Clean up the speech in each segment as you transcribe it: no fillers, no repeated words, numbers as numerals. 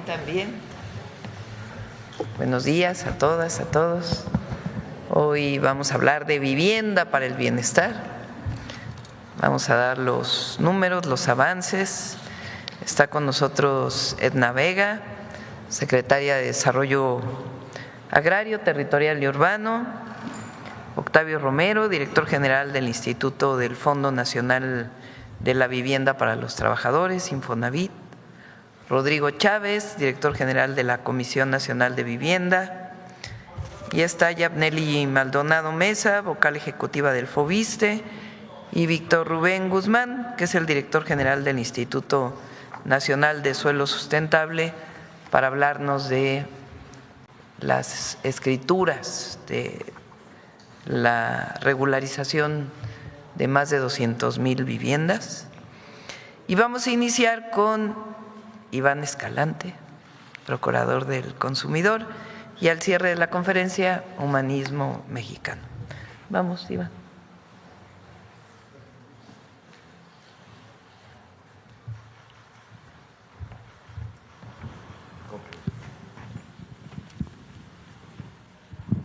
también. Buenos días a todas, a todos. Hoy vamos a hablar de vivienda para el bienestar. Vamos a dar los números, los avances. Está con nosotros Edna Vega, secretaria de Desarrollo Agrario, Territorial y Urbano. Octavio Romero, director general del Instituto del Fondo Nacional de la Vivienda para los Trabajadores, Infonavit. Rodrigo Chávez, director general de la Comisión Nacional de Vivienda. Y está Yabneli Maldonado Mesa, vocal ejecutiva del FOBISTE, y Víctor Rubén Guzmán, que es el director general del Instituto Nacional de Suelo Sustentable, para hablarnos de las escrituras, de la regularización de más de 200,000 viviendas. Y vamos a iniciar con Iván Escalante, procurador del consumidor, y al cierre de la conferencia, Humanismo Mexicano. Vamos, Iván.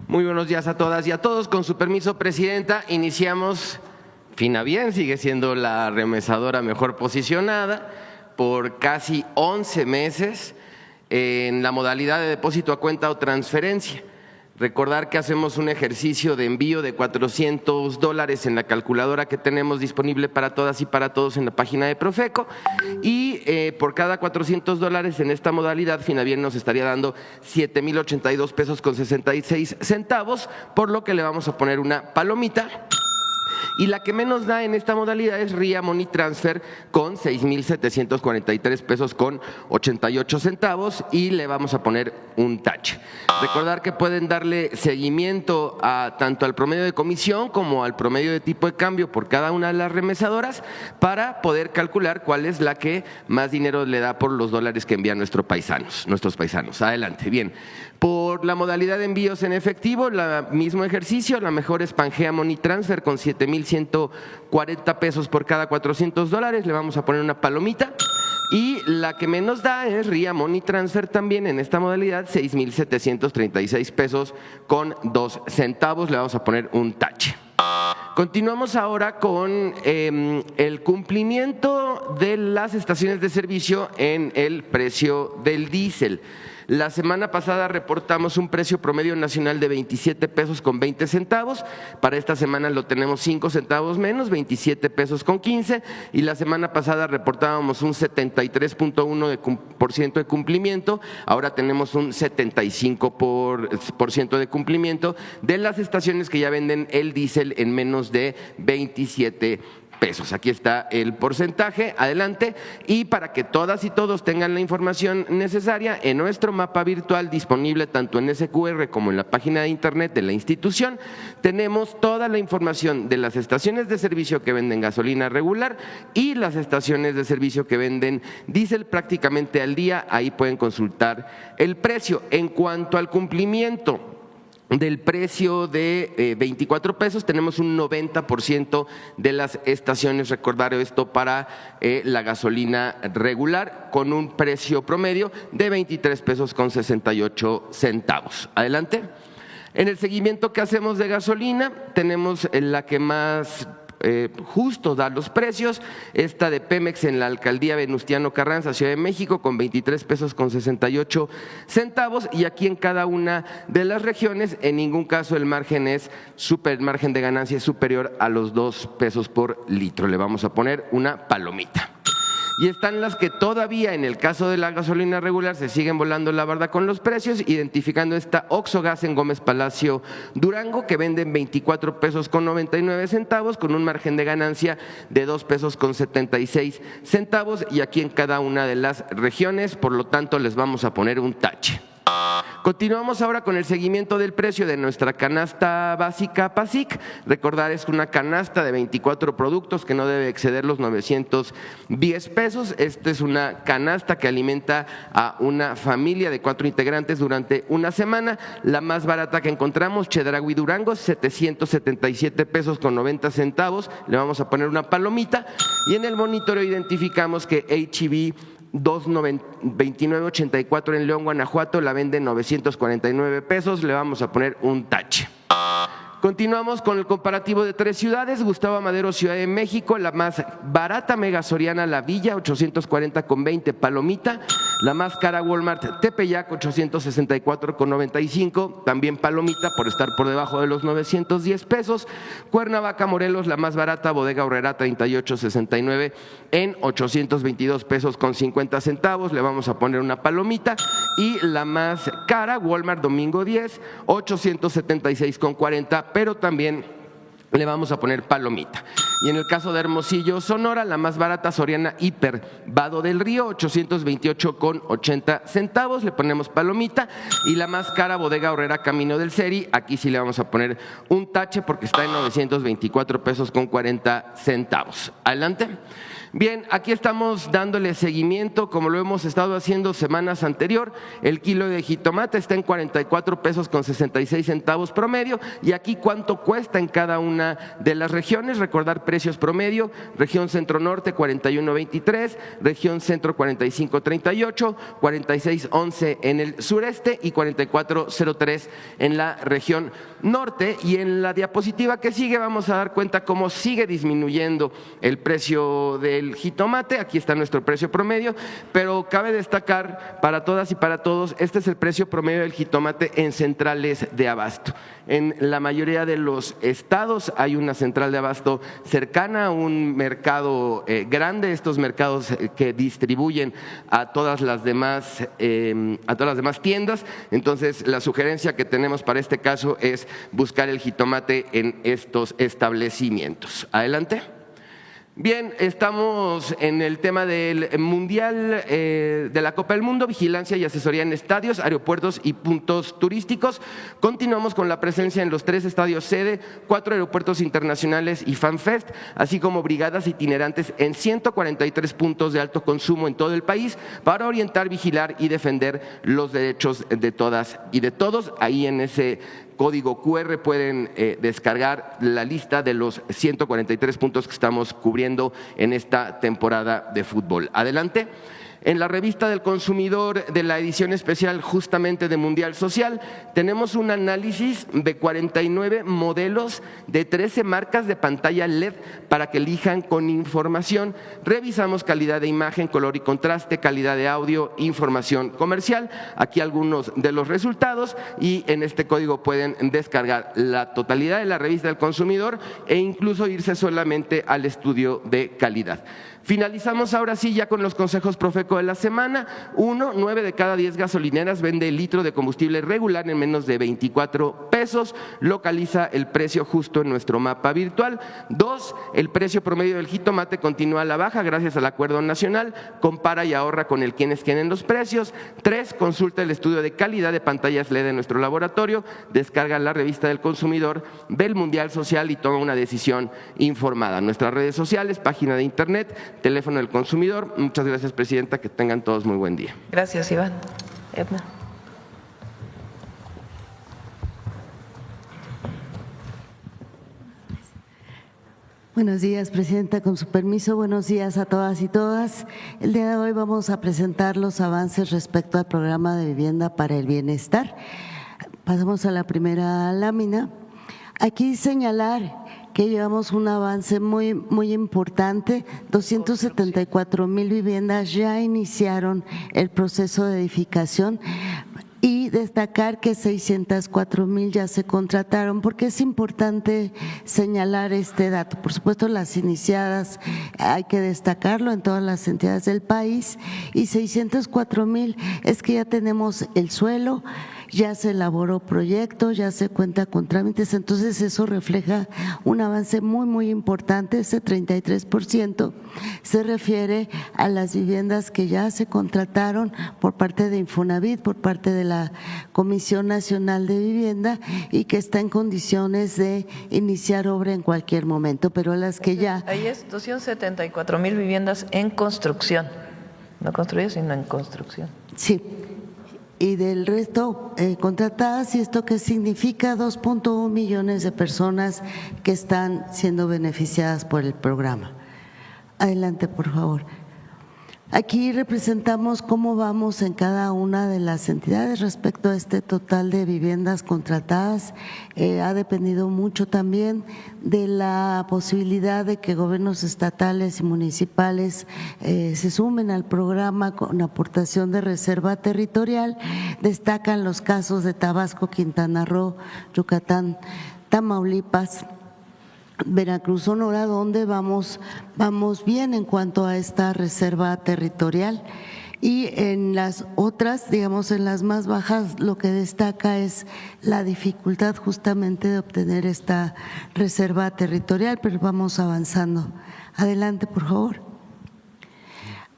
Muy buenos días a todas y a todos. Con su permiso, Presidenta, iniciamos. Fina Bien sigue siendo la remesadora mejor posicionada por casi 11 meses en la modalidad de depósito a cuenta o transferencia. Recordar que hacemos un ejercicio de envío de $400 en la calculadora que tenemos disponible para todas y para todos en la página de Profeco, y por cada $400 en esta modalidad, Finabien nos estaría dando 7,082 pesos con 66 centavos, por lo que le vamos a poner una palomita. Y la que menos da en esta modalidad es RIA Money Transfer con 6,743 pesos con 88 centavos y le vamos a poner un tache. Recordar que pueden darle seguimiento tanto al promedio de comisión como al promedio de tipo de cambio por cada una de las remesadoras para poder calcular cuál es la que más dinero le da por los dólares que envían nuestros paisanos. Adelante, bien. Por la modalidad de envíos en efectivo, el mismo ejercicio, la mejor es Pangea Money Transfer con 7,140 pesos por cada $400, le vamos a poner una palomita. Y la que menos da es RIA Money Transfer también en esta modalidad, 6,736 pesos con 2 centavos, le vamos a poner un tache. Continuamos ahora con el cumplimiento de las estaciones de servicio en el precio del diésel. La semana pasada reportamos un precio promedio nacional de 27 pesos con 20 centavos. Para esta semana lo tenemos 5 centavos menos, 27 pesos con 15. Y la semana pasada reportábamos un 73.1% de cumplimiento. Ahora tenemos un 75% de cumplimiento de las estaciones que ya venden el diésel en menos de 27 pesos. Aquí está el porcentaje, adelante. Y para que todas y todos tengan la información necesaria, en nuestro mapa virtual disponible tanto en SQR como en la página de internet de la institución, tenemos toda la información de las estaciones de servicio que venden gasolina regular y las estaciones de servicio que venden diésel prácticamente al día. Ahí pueden consultar el precio. En cuanto al cumplimiento del precio de 24 pesos, tenemos un 90% de las estaciones, recordar esto para la gasolina regular, con un precio promedio de 23 pesos con 68 centavos. Adelante. En el seguimiento que hacemos de gasolina, tenemos la que más justo da los precios, esta de Pemex en la alcaldía Venustiano Carranza, Ciudad de México, con 23 pesos con 68 centavos, y aquí en cada una de las regiones en ningún caso el margen de ganancia es superior a los 2 pesos por litro. Le vamos a poner una palomita. Y están las que todavía en el caso de la gasolina regular se siguen volando la barda con los precios, identificando esta Oxogas en Gómez Palacio, Durango, que venden 24 pesos con 99 centavos con un margen de ganancia de 2 pesos con 76 centavos, y aquí en cada una de las regiones, por lo tanto les vamos a poner un tache. Continuamos ahora con el seguimiento del precio de nuestra canasta básica PASIC. Recordar, es una canasta de 24 productos que no debe exceder los 910 pesos. Esta es una canasta que alimenta a una familia de 4 integrantes durante una semana. La más barata que encontramos, Chedraui Durango, 777 pesos con 90 centavos. Le vamos a poner una palomita. Y en el monitoreo identificamos que H-E-B 229.84 en León, Guanajuato, la venden 949 pesos, le vamos a poner un tache. Continuamos con el comparativo de 3 ciudades. Gustavo Madero, Ciudad de México, la más barata Mega Soriana La Villa, 840,20 palomita. La más cara Walmart Tepeyac, 864,95, también palomita por estar por debajo de los 910 pesos. Cuernavaca, Morelos, la más barata Bodega Aurrerá, 38,69 en 822 pesos con 50 centavos, le vamos a poner una palomita. Y la más cara Walmart Domingo 10, 876,40, pero también le vamos a poner palomita. Y en el caso de Hermosillo, Sonora, la más barata Soriana Hiper Vado del Río, 828,80 centavos, le ponemos palomita. Y la más cara Bodega Aurrerá Camino del Seri, aquí sí le vamos a poner un tache porque está en 924 pesos con 40 centavos. Adelante. Bien, aquí estamos dándole seguimiento, como lo hemos estado haciendo semanas anterior. El kilo de jitomate está en 44 pesos con 66 centavos promedio. Y aquí cuánto cuesta en cada una de las regiones. Recordar precios promedio: región centro-norte 41.23, región centro 45.38, 46.11 en el sureste y 44.03 en la región norte. Y en la diapositiva que sigue vamos a dar cuenta cómo sigue disminuyendo el precio del jitomate. Aquí está nuestro precio promedio, pero cabe destacar para todas y para todos, este es el precio promedio del jitomate en centrales de abasto. En la mayoría de los estados hay una central de abasto cercana a un mercado grande, estos mercados que distribuyen a todas las demás tiendas. Entonces, la sugerencia que tenemos para este caso es buscar el jitomate en estos establecimientos. Adelante. Bien, estamos en el tema del Mundial de la Copa del Mundo, vigilancia y asesoría en estadios, aeropuertos y puntos turísticos. Continuamos con la presencia en los 3 estadios sede, 4 aeropuertos internacionales y FanFest, así como brigadas itinerantes en 143 puntos de alto consumo en todo el país para orientar, vigilar y defender los derechos de todas y de todos. Ahí en ese código QR pueden descargar la lista de los 143 puntos que estamos cubriendo en esta temporada de fútbol. Adelante. En la revista del consumidor de la edición especial justamente de Mundial Social tenemos un análisis de 49 modelos de 13 marcas de pantalla LED para que elijan con información. Revisamos calidad de imagen, color y contraste, calidad de audio, información comercial. Aquí algunos de los resultados y en este código pueden descargar la totalidad de la revista del consumidor e incluso irse solamente al estudio de calidad. Finalizamos ahora sí ya con los consejos Profeco de la semana. 1, 9 de cada 10 gasolineras vende el litro de combustible regular en menos de 24 pesos. Localiza el precio justo en nuestro mapa virtual. 2, el precio promedio del jitomate continúa a la baja gracias al acuerdo nacional. Compara y ahorra con el quién es quién en los precios. 3, consulta el estudio de calidad de pantallas LED en nuestro laboratorio. Descarga la revista del consumidor, ve el Mundial Social y toma una decisión informada. Nuestras redes sociales, página de internet, teléfono del consumidor. Muchas gracias, presidenta. Que tengan todos muy buen día. Gracias, Iván. Edna. Buenos días, presidenta. Con su permiso, buenos días a todas y todas. El día de hoy vamos a presentar los avances respecto al programa de vivienda para el bienestar. Pasamos a la primera lámina. Aquí señalar que llevamos un avance muy importante. 274,000 viviendas ya iniciaron el proceso de edificación y destacar que 604,000 ya se contrataron, porque es importante señalar este dato. Por supuesto, las iniciadas hay que destacarlo en todas las entidades del país, y 604,000 es que ya tenemos el suelo, ya se elaboró proyecto, ya se cuenta con trámites. Entonces eso refleja un avance muy importante. Ese 33% se refiere a las viviendas que ya se contrataron por parte de Infonavit, por parte de la Comisión Nacional de Vivienda, y que está en condiciones de iniciar obra en cualquier momento, pero las que ya… Ahí es 274,000 viviendas en construcción, no construidas sino en construcción. Sí. Y del resto contratadas. ¿Y esto qué significa? 2.1 millones de personas que están siendo beneficiadas por el programa. Adelante, por favor. Aquí representamos cómo vamos en cada una de las entidades respecto a este total de viviendas contratadas. Ha dependido mucho también de la posibilidad de que gobiernos estatales y municipales se sumen al programa con aportación de reserva territorial. Destacan los casos de Tabasco, Quintana Roo, Yucatán, Tamaulipas, Veracruz, Sonora, donde vamos bien en cuanto a esta reserva territorial. Y en las otras, digamos en las más bajas, lo que destaca es la dificultad justamente de obtener esta reserva territorial, pero vamos avanzando. Adelante, por favor.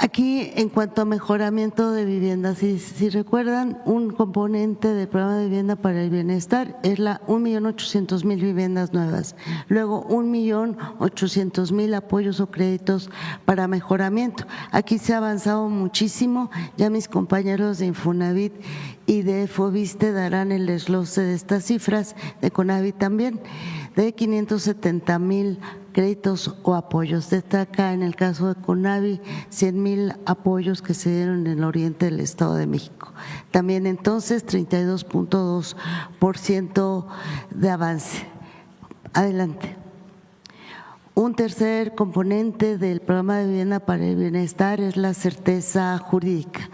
Aquí, en cuanto a mejoramiento de viviendas, si recuerdan, un componente del programa de vivienda para el bienestar es la 1.800.000 viviendas nuevas, luego 1.800.000 apoyos o créditos para mejoramiento. Aquí se ha avanzado muchísimo, ya mis compañeros de Infonavit y de Foviste darán el desglose de estas cifras, de Conavit también, de 570.000 créditos o apoyos. Destaca en el caso de Conavit 100.000 apoyos que se dieron en el oriente del Estado de México. También entonces 32.2% de avance. Adelante. Un tercer componente del programa de vivienda para el bienestar es la certeza jurídica.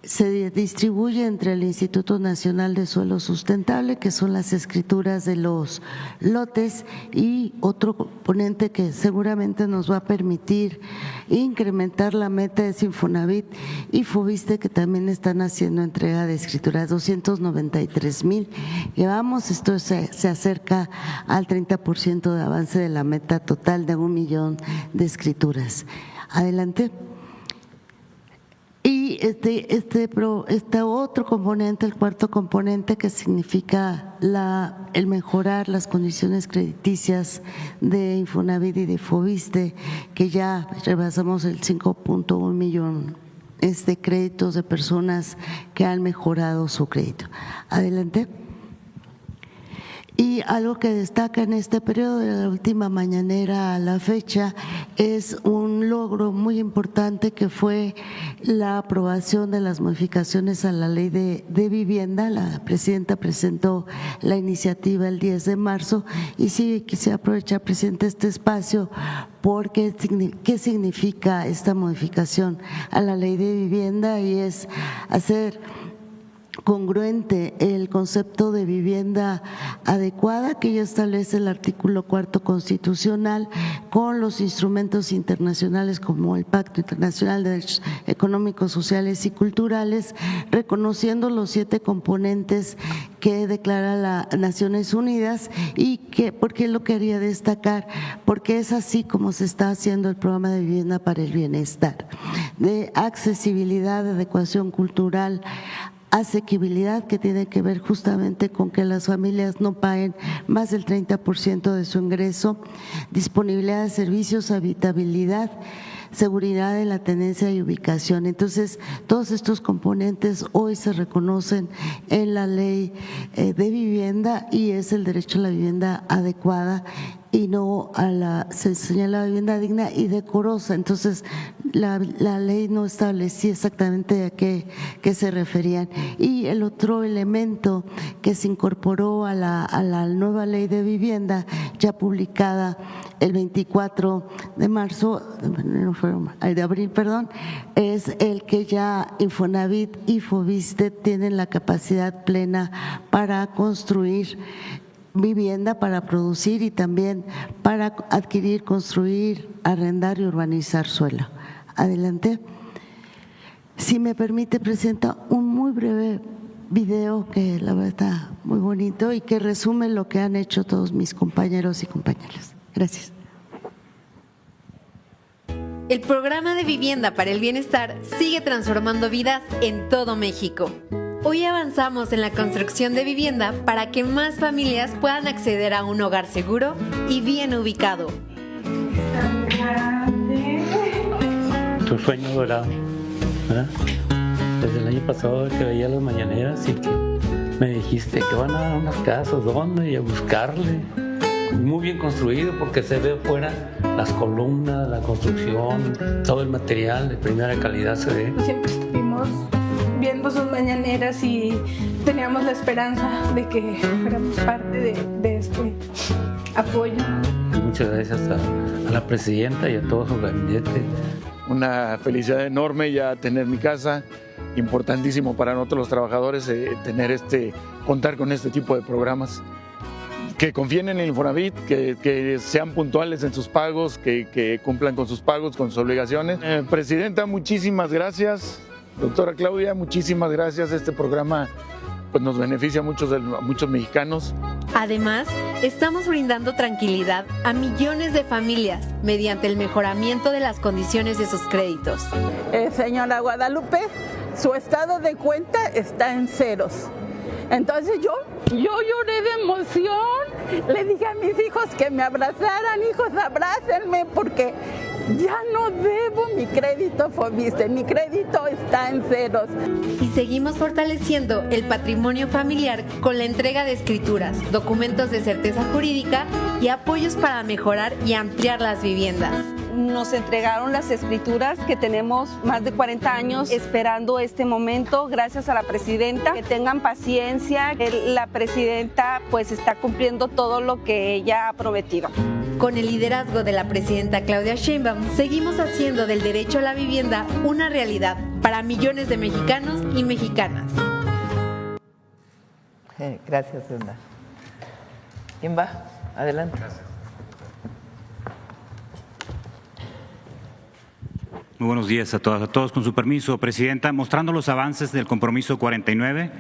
Se distribuye entre el Instituto Nacional de Suelo Sustentable, que son las escrituras de los lotes, y otro componente que seguramente nos va a permitir incrementar la meta de Infonavit y Foviste, que también están haciendo entrega de escrituras, 293.000. Llevamos, esto se acerca al 30% de avance de la meta total de 1 millón de escrituras. Adelante. Y este otro componente, el cuarto componente, que significa el mejorar las condiciones crediticias de Infonavit y de Foviste, que ya rebasamos el 5.1 millón de créditos de personas que han mejorado su crédito. Adelante. Y algo que destaca en este periodo de la última mañanera a la fecha es un logro muy importante que fue la aprobación de las modificaciones a la ley de vivienda. La presidenta presentó la iniciativa el 10 de marzo y sí quisiera aprovechar, presidente, este espacio porque ¿qué significa esta modificación a la ley de vivienda? Y es hacer congruente el concepto de vivienda adecuada que ya establece el artículo 4 constitucional con los instrumentos internacionales como el Pacto Internacional de Derechos Económicos, Sociales y Culturales, reconociendo los 7 componentes que declara las Naciones Unidas y que, ¿por qué lo quería destacar? Porque es así como se está haciendo el programa de vivienda para el bienestar, de accesibilidad, de adecuación cultural, asequibilidad, que tiene que ver justamente con que las familias no paguen más del 30% de su ingreso, disponibilidad de servicios, habitabilidad, seguridad en la tenencia y ubicación. Entonces, todos estos componentes hoy se reconocen en la ley de vivienda y es el derecho a la vivienda adecuada y no se señala vivienda digna y decorosa. Entonces, la ley no establecía exactamente a qué se referían. Y el otro elemento que se incorporó a la nueva ley de vivienda, ya publicada el 24 de marzo, de abril, perdón, es el que ya Infonavit y Foviste tienen la capacidad plena para construir vivienda, para producir y también para adquirir, construir, arrendar y urbanizar suelo. Adelante. Si me permite, presenta un muy breve video que la verdad está muy bonito y que resume lo que han hecho todos mis compañeros y compañeras. Gracias. El programa de vivienda para el bienestar sigue transformando vidas en todo México. Hoy avanzamos en la construcción de vivienda para que más familias puedan acceder a un hogar seguro y bien ubicado. Tu sueño dorado, ¿verdad? Desde el año pasado que veía las mañaneras y que me dijiste que van a dar unas casas, ¿dónde? Y a buscarle. Muy bien construido porque se ve afuera las columnas, la construcción, todo el material de primera calidad se ve. Siempre estuvimos viendo sus mañaneras y teníamos la esperanza de que fuéramos parte de este apoyo. Muchas gracias a la presidenta y a todo su gabinete. Una felicidad enorme ya tener mi casa, importantísimo para nosotros los trabajadores contar con este tipo de programas. Que confíen en el Infonavit, que sean puntuales en sus pagos, que cumplan con sus pagos, con sus obligaciones. Presidenta, muchísimas gracias. Doctora Claudia, muchísimas gracias. Este programa pues, nos beneficia a muchos mexicanos. Además, estamos brindando tranquilidad a millones de familias mediante el mejoramiento de las condiciones de sus créditos. Señora Guadalupe, su estado de cuenta está en ceros. Entonces yo lloré de emoción, le dije a mis hijos que me abrazaran, hijos, abrácenme porque ya no debo mi crédito Foviste, mi crédito está en ceros. Y seguimos fortaleciendo el patrimonio familiar con la entrega de escrituras, documentos de certeza jurídica y apoyos para mejorar y ampliar las viviendas. Nos entregaron las escrituras que tenemos más de 40 años esperando este momento, gracias a la presidenta. Que tengan paciencia, la presidenta pues está cumpliendo todo lo que ella ha prometido. Con el liderazgo de la presidenta Claudia Sheinbaum, seguimos haciendo del derecho a la vivienda una realidad para millones de mexicanos y mexicanas. Gracias, Edna. ¿Quién va? Adelante. Gracias. Muy buenos días a todos. Con su permiso, Presidenta, mostrando los avances del compromiso 49,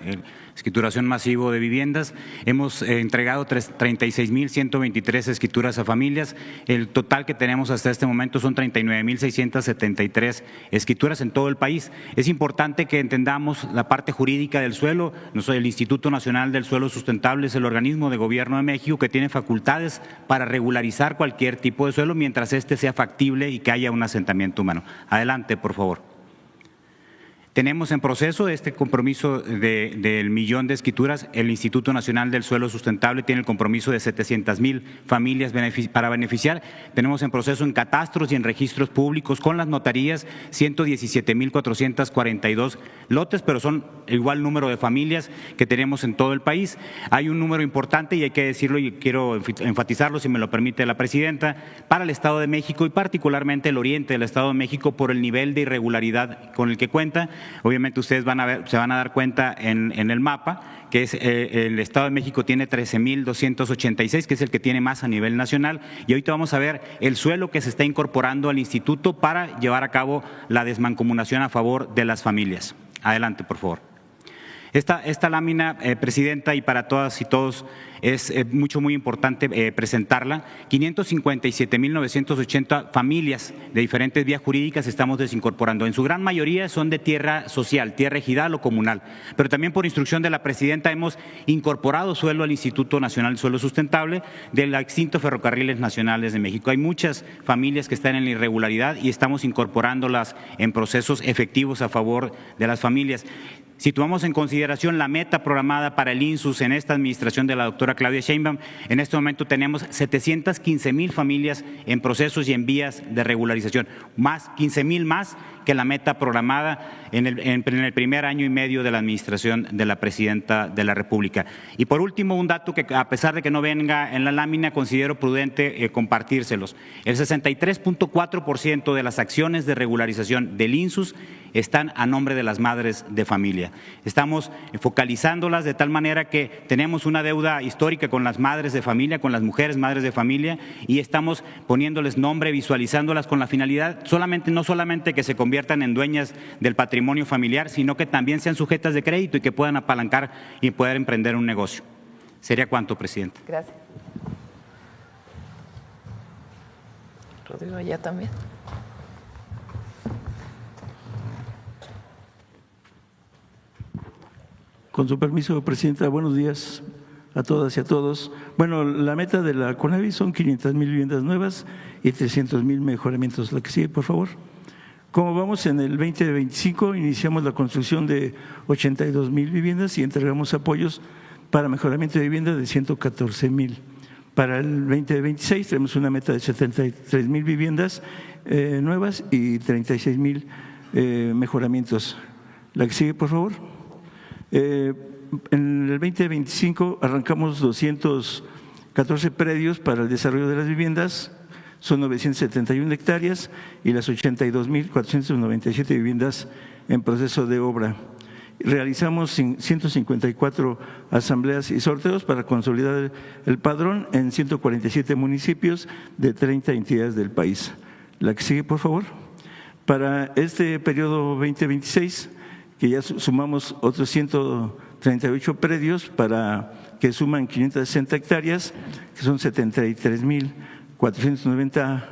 escrituración masivo de viviendas, hemos entregado 36.123 escrituras a familias. El total que tenemos hasta este momento son 39.673 escrituras en todo el país. Es importante que entendamos la parte jurídica del suelo. El Instituto Nacional del Suelo Sustentable es el organismo de gobierno de México que tiene facultades para regularizar cualquier tipo de suelo mientras este sea factible y que haya un asentamiento humano. Adelante, por favor. Tenemos en proceso este compromiso del millón de escrituras. El Instituto Nacional del Suelo Sustentable tiene el compromiso de 700,000 familias para beneficiar. Tenemos en proceso en catastros y en registros públicos con las notarías 117,442 lotes, pero son igual número de familias que tenemos en todo el país. Hay un número importante y hay que decirlo y quiero enfatizarlo, si me lo permite la presidenta, para el Estado de México y particularmente el oriente del Estado de México por el nivel de irregularidad con el que cuenta. Obviamente ustedes se van a dar cuenta en el mapa que es el Estado de México tiene 13.286, que es el que tiene más a nivel nacional, y ahorita vamos a ver el suelo que se está incorporando al instituto para llevar a cabo la desmancomunación a favor de las familias. Adelante, por favor. Esta lámina, Presidenta, y para todas y todos, es muy importante presentarla. 557.980 familias de diferentes vías jurídicas estamos desincorporando. En su gran mayoría son de tierra social, tierra ejidal o comunal. Pero también por instrucción de la Presidenta hemos incorporado suelo al Instituto Nacional del Suelo Sustentable del extinto Ferrocarriles Nacionales de México. Hay muchas familias que están en la irregularidad y estamos incorporándolas en procesos efectivos a favor de las familias. Si tomamos en consideración la meta programada para el INSUS en esta administración de la doctora Claudia Sheinbaum, en este momento tenemos 715,000 familias en procesos y en vías de regularización, más 15,000 más que la meta programada en el primer año y medio de la administración de la Presidenta de la República. Y por último, un dato que a pesar de que no venga en la lámina, considero prudente compartírselos. El 63.4% de las acciones de regularización del INSUS están a nombre de las madres de familia. Estamos focalizándolas de tal manera que tenemos una deuda histórica con las madres de familia, con las mujeres madres de familia, y estamos poniéndoles nombre, visualizándolas con la finalidad no solamente que se conviertan en dueñas del patrimonio familiar, sino que también sean sujetas de crédito y que puedan apalancar y poder emprender un negocio. ¿Sería cuánto, Presidente? Gracias. Rodrigo, ya también. Con su permiso, Presidenta, buenos días a todas y a todos. Bueno, la meta de la CONAVI son 500,000 viviendas nuevas y 300,000 mejoramientos. La que sigue, por favor. Como vamos en el 2025, iniciamos la construcción de 82,000 viviendas y entregamos apoyos para mejoramiento de vivienda de 114,000. Para el 2026 tenemos una meta de 73,000 viviendas nuevas y 36,000 mejoramientos. La que sigue, por favor. En el 2025 arrancamos 214 predios para el desarrollo de las viviendas, son 971 hectáreas y las 82,497 viviendas en proceso de obra. Realizamos 154 asambleas y sorteos para consolidar el padrón en 147 municipios de 30 entidades del país. La que sigue, por favor. Para este periodo 2026, que ya sumamos otros 138 predios para que suman 560 hectáreas, que son 73,490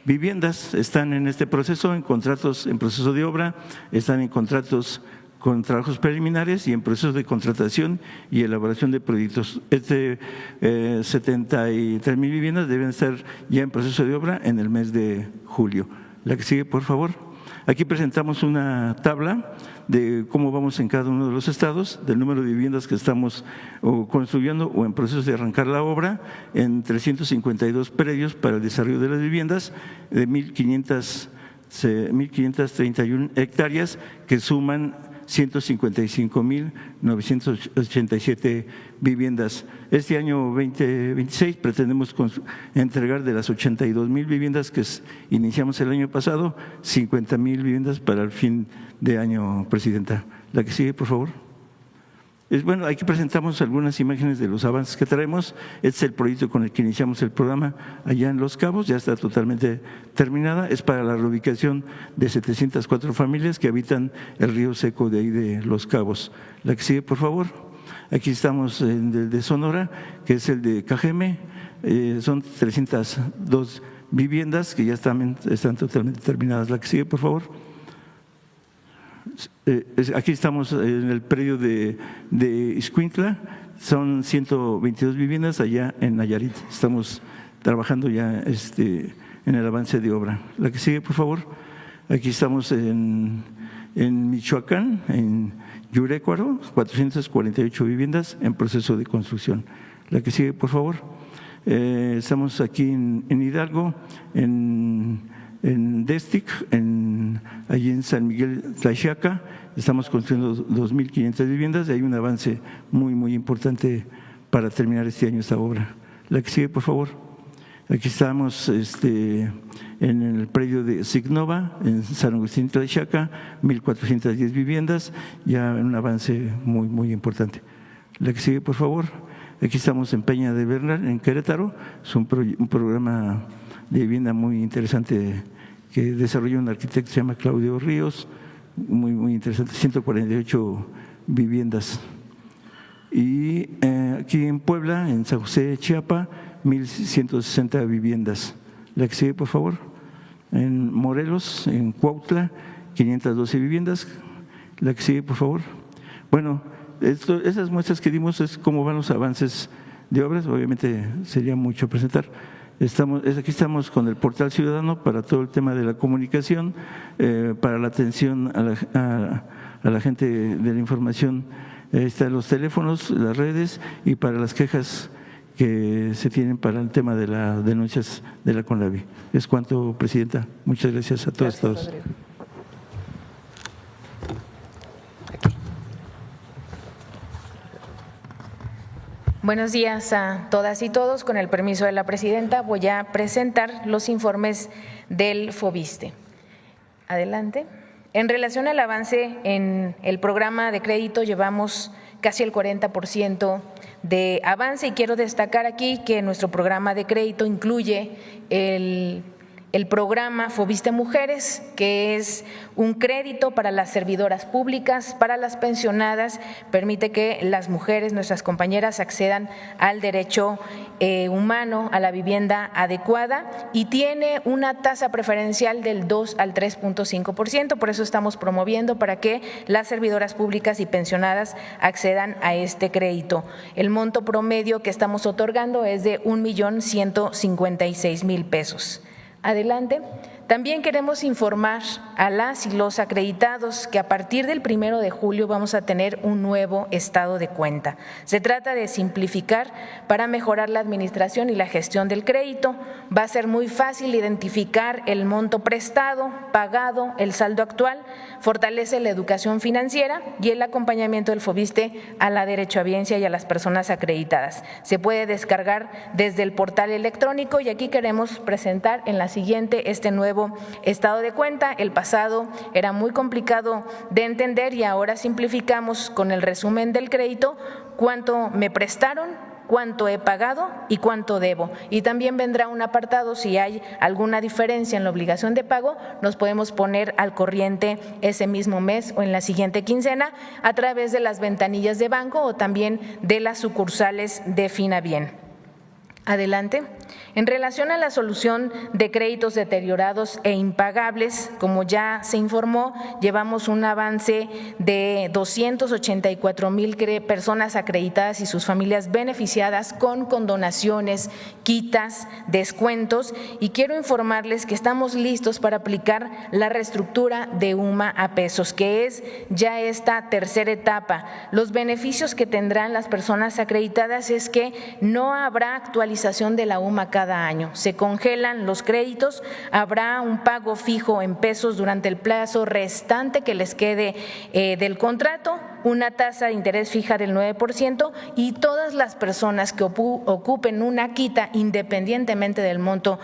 viviendas, están en este proceso, en contratos en proceso de obra, están en contratos con trabajos preliminares y en procesos de contratación y elaboración de proyectos. 73,000 viviendas deben estar ya en proceso de obra en el mes de julio. La que sigue, por favor. Aquí presentamos una tabla de cómo vamos en cada uno de los estados, del número de viviendas que estamos construyendo o en proceso de arrancar la obra, en 352 predios para el desarrollo de las viviendas, de 1,531 hectáreas que suman 155,987 viviendas. Este año 2026 pretendemos entregar de las 82,000 viviendas que iniciamos el año pasado, 50,000 viviendas para el fin de año, Presidenta. La que sigue, por favor. Bueno, aquí presentamos algunas imágenes de los avances que traemos. Este es el proyecto con el que iniciamos el programa allá en Los Cabos, ya está totalmente terminada. Es para la reubicación de 704 familias que habitan el río seco de ahí de Los Cabos. La que sigue, por favor. Aquí estamos en el de Sonora, que es el de Cajeme. Son 302 viviendas que ya están totalmente terminadas. La que sigue, por favor. Aquí estamos en el predio de Ixcuintla, son 122 viviendas allá en Nayarit. Estamos trabajando ya en el avance de obra. La que sigue, por favor. Aquí estamos en Michoacán, en Yurécuaro, 448 viviendas en proceso de construcción. La que sigue, por favor. Estamos aquí en Hidalgo, en Destic, allí en San Miguel Tlaxiaca, estamos construyendo 2,500 viviendas y hay un avance muy, muy importante para terminar este año esta obra. La que sigue, por favor. Aquí estamos en el predio de Signova, en San Agustín Tlaxiaca, 1,410 viviendas, ya un avance muy, muy importante. La que sigue, por favor. Aquí estamos en Peña de Bernal, en Querétaro, es un programa de vivienda muy interesante que desarrolló un arquitecto que se llama Claudio Ríos, muy, muy interesante, 148 viviendas. Y aquí en Puebla, en San José, Chiapa, 1,160 viviendas. La que sigue, por favor. En Morelos, en Cuautla, 512 viviendas. La que sigue, por favor. Bueno, esas muestras que dimos es cómo van los avances de obras, obviamente sería mucho presentar. Aquí estamos con el portal ciudadano para todo el tema de la comunicación, para la atención a la gente de la información. Están los teléfonos, las redes y para las quejas que se tienen para el tema de las denuncias de la CONAVI. Es cuanto, Presidenta. Muchas gracias a todos. Gracias, Buenos días a todas y todos. Con el permiso de la presidenta, voy a presentar los informes del FOBISTE. Adelante. En relación al avance en el programa de crédito, llevamos casi el 40% de avance y quiero destacar aquí que nuestro programa de crédito incluye el programa FOBISTE Mujeres, que es un crédito para las servidoras públicas, para las pensionadas, permite que las mujeres, nuestras compañeras, accedan al derecho humano, a la vivienda adecuada y tiene una tasa preferencial del 2 al 3.5%, por eso estamos promoviendo para que las servidoras públicas y pensionadas accedan a este crédito. El monto promedio que estamos otorgando es de 1,156,000 pesos. Adelante. También queremos informar a las y los acreditados que a partir del 1 de julio vamos a tener un nuevo estado de cuenta. Se trata de simplificar para mejorar la administración y la gestión del crédito. Va a ser muy fácil identificar el monto prestado, pagado, el saldo actual, fortalece la educación financiera y el acompañamiento del FOBISTE a la derechohabiencia y a las personas acreditadas. Se puede descargar desde el portal electrónico y aquí queremos presentar en la siguiente este nuevo estado de cuenta. El pasado era muy complicado de entender y ahora simplificamos con el resumen del crédito cuánto me prestaron, cuánto he pagado y cuánto debo. Y también vendrá un apartado si hay alguna diferencia en la obligación de pago, nos podemos poner al corriente ese mismo mes o en la siguiente quincena a través de las ventanillas de banco o también de las sucursales de Finabien. Adelante. En relación a la solución de créditos deteriorados e impagables, como ya se informó, llevamos un avance de 284,000 personas acreditadas y sus familias beneficiadas con condonaciones, quitas, descuentos, y quiero informarles que estamos listos para aplicar la reestructura de UMA a pesos, que es ya esta tercera etapa. Los beneficios que tendrán las personas acreditadas es que no habrá actualización de la UMA cada año. Se congelan los créditos, habrá un pago fijo en pesos durante el plazo restante que les quede del contrato, una tasa de interés fija del 9% y todas las personas que ocupen una quita independientemente del monto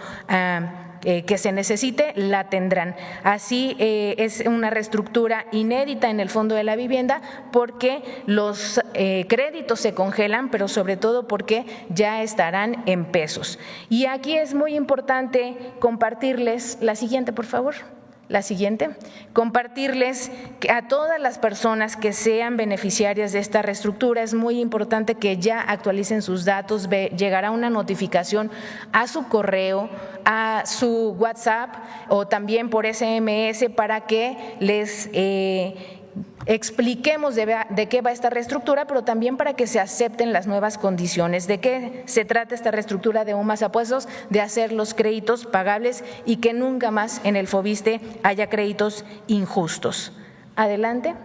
que se necesite, la tendrán. Así es una reestructura inédita en el Fondo de la Vivienda porque los créditos se congelan, pero sobre todo porque ya estarán en pesos. Y aquí es muy importante compartirles, la siguiente por favor. La siguiente, compartirles que a todas las personas que sean beneficiarias de esta reestructura es muy importante que ya actualicen sus datos, llegará una notificación a su correo, a su WhatsApp o también por SMS para que les expliquemos de qué va esta reestructura, pero también para que se acepten las nuevas condiciones. ¿De qué se trata esta reestructura de UMAS a pesos? De hacer los créditos pagables y que nunca más en el FOBISTE haya créditos injustos. Adelante.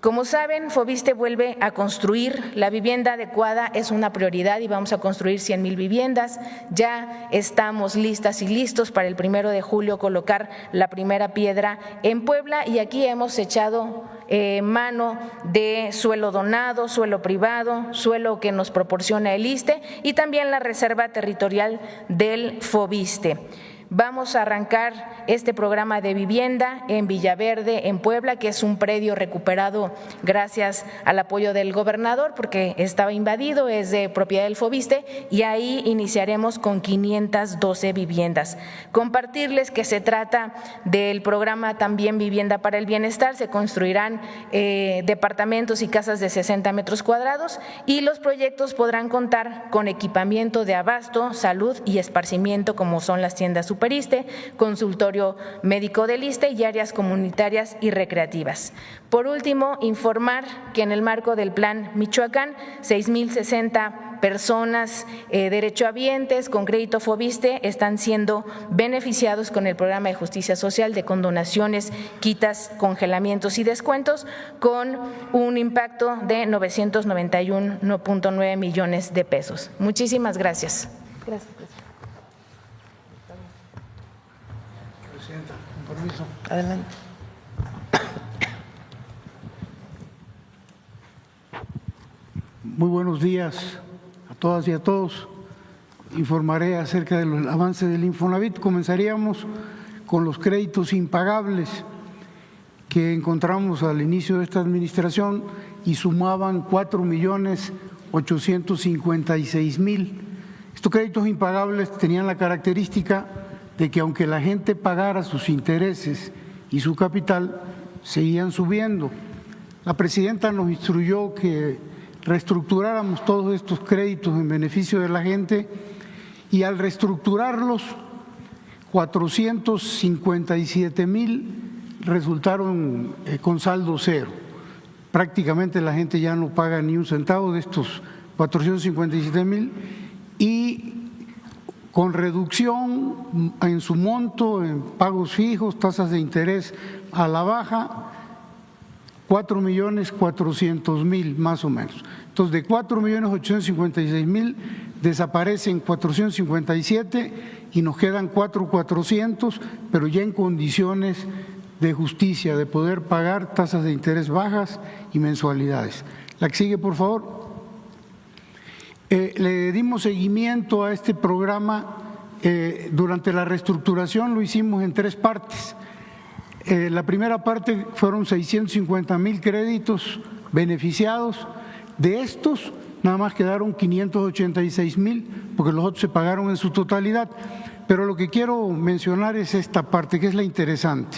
Como saben, FOBISTE vuelve a construir. La vivienda adecuada es una prioridad y vamos a construir 100,000 viviendas. Ya estamos listas y listos para el 1 de julio colocar la primera piedra en Puebla y aquí hemos echado mano de suelo donado, suelo privado, suelo que nos proporciona el ISSSTE y también la reserva territorial del FOBISTE. Vamos a arrancar este programa de vivienda en Villaverde, en Puebla, que es un predio recuperado gracias al apoyo del gobernador porque estaba invadido, es de propiedad del FOBISTE y ahí iniciaremos con 512 viviendas. Compartirles que se trata del programa también Vivienda para el Bienestar, se construirán departamentos y casas de 60 metros cuadrados y los proyectos podrán contar con equipamiento de abasto, salud y esparcimiento como son las tiendas Superiste, consultorio médico del ISSSTE y áreas comunitarias y recreativas. Por último, informar que en el marco del Plan Michoacán, 6,060 personas derechohabientes con crédito FOBISTE están siendo beneficiados con el programa de justicia social de condonaciones, quitas, congelamientos y descuentos con un impacto de 991.9 millones de pesos. Muchísimas gracias. Gracias. Presidenta, con permiso. Adelante. Muy buenos días a todas y a todos. Informaré acerca del avance del Infonavit. Comenzaríamos con los créditos impagables que encontramos al inicio de esta administración y sumaban 4,856,000. Estos créditos impagables tenían la característica de que aunque la gente pagara sus intereses y su capital, seguían subiendo. La presidenta nos instruyó que reestructuráramos todos estos créditos en beneficio de la gente y al reestructurarlos, 457,000 resultaron con saldo cero. Prácticamente la gente ya no paga ni un centavo de estos 457,000 y con reducción en su monto, en pagos fijos, tasas de interés a la baja, 4.400.000 más o menos. Entonces, de 4.856.000 desaparecen 457 y nos quedan 4.400, pero ya en condiciones de justicia, de poder pagar tasas de interés bajas y mensualidades. La que sigue, por favor. Le dimos seguimiento a este programa durante la reestructuración, lo hicimos en 3 partes. La primera parte fueron 650.000 créditos beneficiados. De estos, nada más quedaron 586.000, porque los otros se pagaron en su totalidad. Pero lo que quiero mencionar es esta parte, que es la interesante.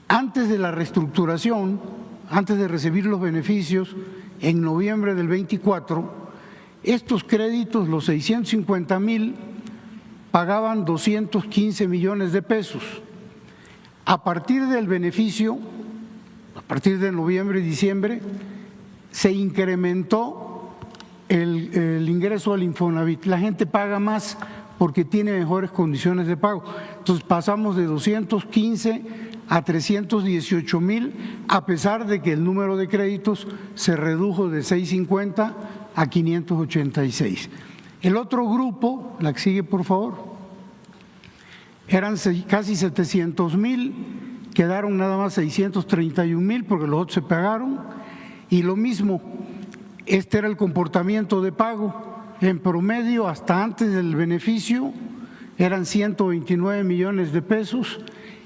Antes de la reestructuración, antes de recibir los beneficios, en noviembre del 24, estos créditos, los 650.000, pagaban 215 millones de pesos. A partir del beneficio, a partir de noviembre y diciembre, se incrementó el ingreso al Infonavit. La gente paga más porque tiene mejores condiciones de pago. Entonces pasamos de 215 a 318.000, a pesar de que el número de créditos se redujo de 650 a 586. El otro grupo, la que sigue por favor, eran casi 700.000, quedaron nada más 631.000 porque los otros se pagaron, y lo mismo, este era el comportamiento de pago. En promedio, hasta antes del beneficio, eran 129 millones de pesos,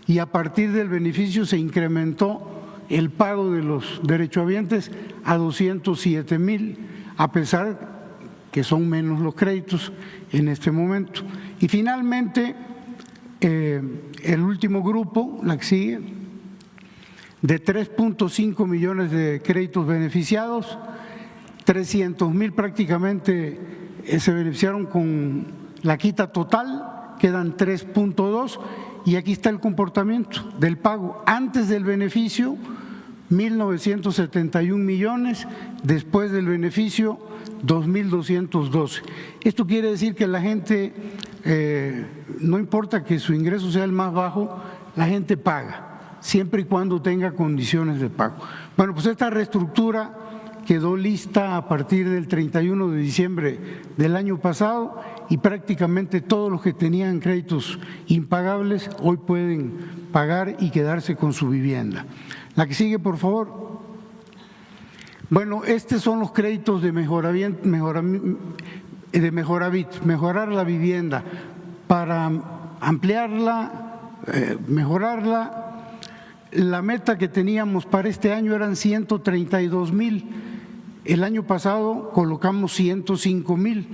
y a partir del beneficio se incrementó el pago de los derechohabientes a 207.000, a pesar que son menos los créditos en este momento. Y finalmente, el último grupo, la que sigue, de 3.5 millones de créditos beneficiados, 300.000 prácticamente se beneficiaron con la quita total, quedan 3.2, y aquí está el comportamiento del pago. Antes del beneficio, 1.971 millones, después del beneficio, 2.212. Esto quiere decir que la gente, no importa que su ingreso sea el más bajo, la gente paga, siempre y cuando tenga condiciones de pago. Bueno, pues esta reestructura quedó lista a partir del 31 de diciembre del año pasado, y prácticamente todos los que tenían créditos impagables hoy pueden pagar y quedarse con su vivienda. La que sigue, por favor. Bueno, estos son los créditos de Mejoravit, mejorar la vivienda para ampliarla, mejorarla. La meta que teníamos para este año eran 132.000. El año pasado colocamos 105.000.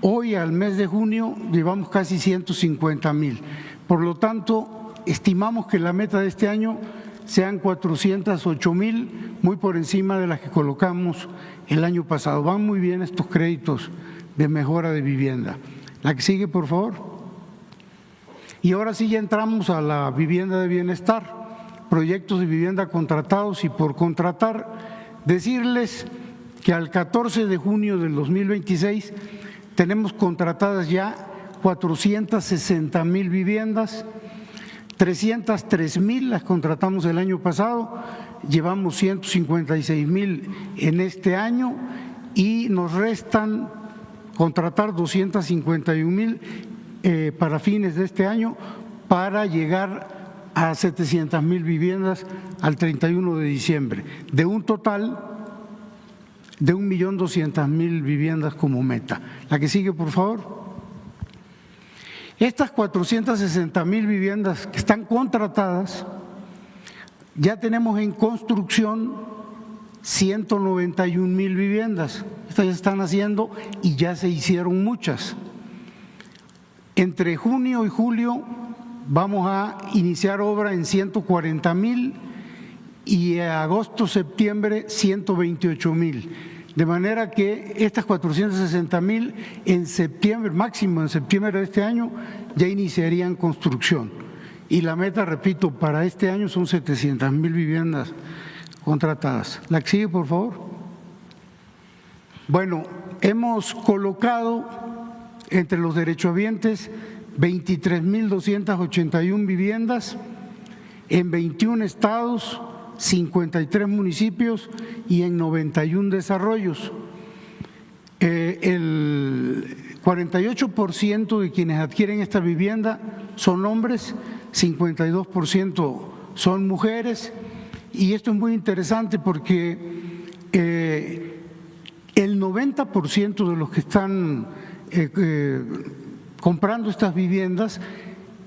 Hoy, al mes de junio, llevamos casi 150.000. Por lo tanto, estimamos que la meta de este año sean 408.000, muy por encima de las que colocamos el año pasado. Van muy bien estos créditos de mejora de vivienda. La que sigue, por favor. Y ahora sí ya entramos a la vivienda de bienestar, proyectos de vivienda contratados y por contratar. Decirles que al 14 de junio del 2026 tenemos contratadas ya 460.000 viviendas, 303.000 las contratamos el año pasado, llevamos 156.000 en este año y nos restan contratar 251.000 para fines de este año para llegar a 700.000 viviendas al 31 de diciembre, de un total de 1.200.000 viviendas como meta. La que sigue, por favor. Estas 460.000 viviendas que están contratadas, ya tenemos en construcción 191.000 viviendas. Estas ya están haciendo y ya se hicieron muchas. Entre junio y julio vamos a iniciar obra en 140.000 y agosto, septiembre 128.000. De manera que estas 460.000 en septiembre, máximo en septiembre de este año, ya iniciarían construcción. Y la meta, repito, para este año son 700.000 viviendas contratadas. La que sigue, por favor. Bueno, hemos colocado Entre los derechohabientes, 23.281 viviendas en 21 estados, 53 municipios y en 91 desarrollos. El 48% de quienes adquieren esta vivienda son hombres, 52% son mujeres, y esto es muy interesante porque el 90% de los que están comprando estas viviendas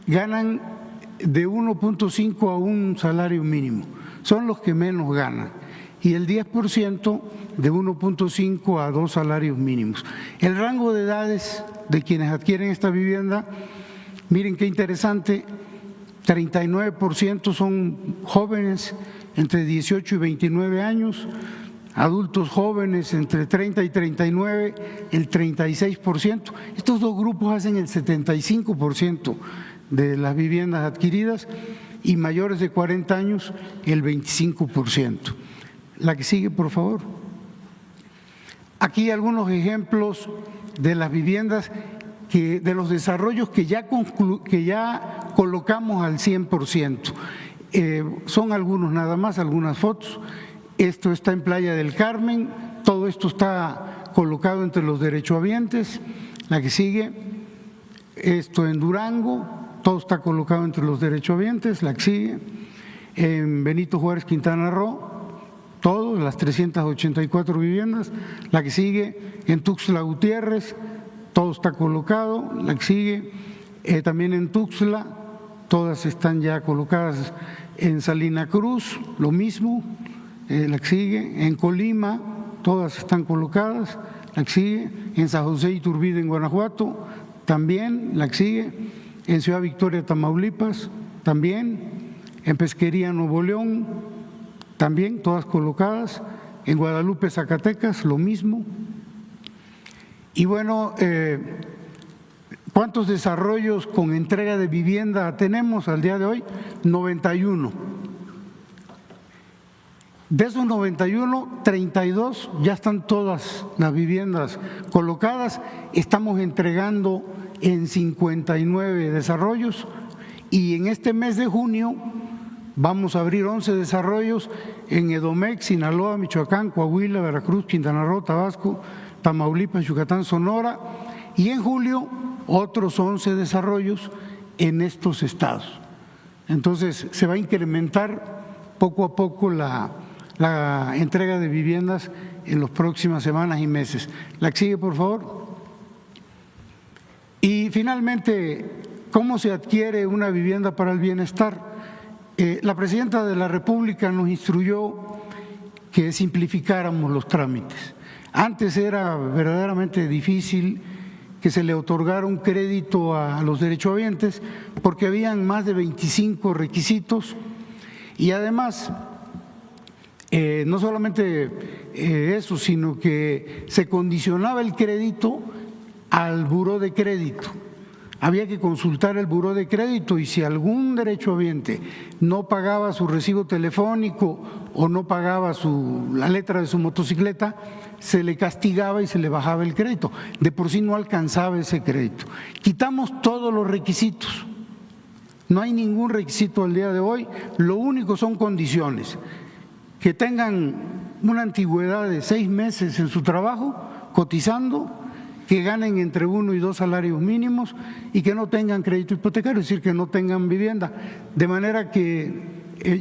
ganan de 1.5 a un salario mínimo, son los que menos ganan, y el 10% de 1.5 a 2 salarios mínimos. El rango de edades de quienes adquieren esta vivienda, miren qué interesante, 39% son jóvenes entre 18 y 29 años, adultos jóvenes entre 30 y 39, el 36%. Estos dos grupos hacen el 75% de las viviendas adquiridas y mayores de 40 años el 25%. La que sigue, por favor. Aquí algunos ejemplos de las viviendas, de los desarrollos que ya colocamos al 100%. Son algunos nada más, algunas fotos. Esto está en Playa del Carmen, todo esto está colocado entre los derechohabientes. La que sigue, esto en Durango, todo está colocado entre los derechohabientes. La que sigue, en Benito Juárez, Quintana Roo, todo, las 384 viviendas. La que sigue, en Tuxtla Gutiérrez, todo está colocado. La que sigue, también en Tuxtla, todas están ya colocadas. En Salina Cruz, lo mismo. La que sigue, en Colima, todas están colocadas. La que sigue, en San José Iturbide, en Guanajuato, también. La que sigue, en Ciudad Victoria, Tamaulipas, también. En Pesquería, Nuevo León, también, todas colocadas. En Guadalupe, Zacatecas, lo mismo. Y bueno, ¿cuántos desarrollos con entrega de vivienda tenemos al día de hoy? 91. De esos 91, 32 ya están todas las viviendas colocadas. Estamos entregando en 59 desarrollos y en este mes de junio vamos a abrir 11 desarrollos en Edomex, Sinaloa, Michoacán, Coahuila, Veracruz, Quintana Roo, Tabasco, Tamaulipas, Yucatán, Sonora, y en julio otros 11 desarrollos en estos estados. Entonces se va a incrementar poco a poco la entrega de viviendas en las próximas semanas y meses. La que sigue, por favor. Y finalmente, ¿cómo se adquiere una vivienda para el bienestar? La presidenta de la República nos instruyó que simplificáramos los trámites. Antes era verdaderamente difícil que se le otorgara un crédito a los derechohabientes porque habían más de 25 requisitos y además no solamente eso, sino que se condicionaba el crédito al buró de crédito. Había que consultar el buró de crédito y si algún derechohabiente no pagaba su recibo telefónico o no pagaba la letra de su motocicleta, se le castigaba y se le bajaba el crédito. De por sí no alcanzaba ese crédito. Quitamos todos los requisitos. No hay ningún requisito al día de hoy, lo único son condiciones. Que tengan una antigüedad de 6 meses en su trabajo, cotizando, que ganen entre 1 y 2 salarios mínimos y que no tengan crédito hipotecario, es decir, que no tengan vivienda. De manera que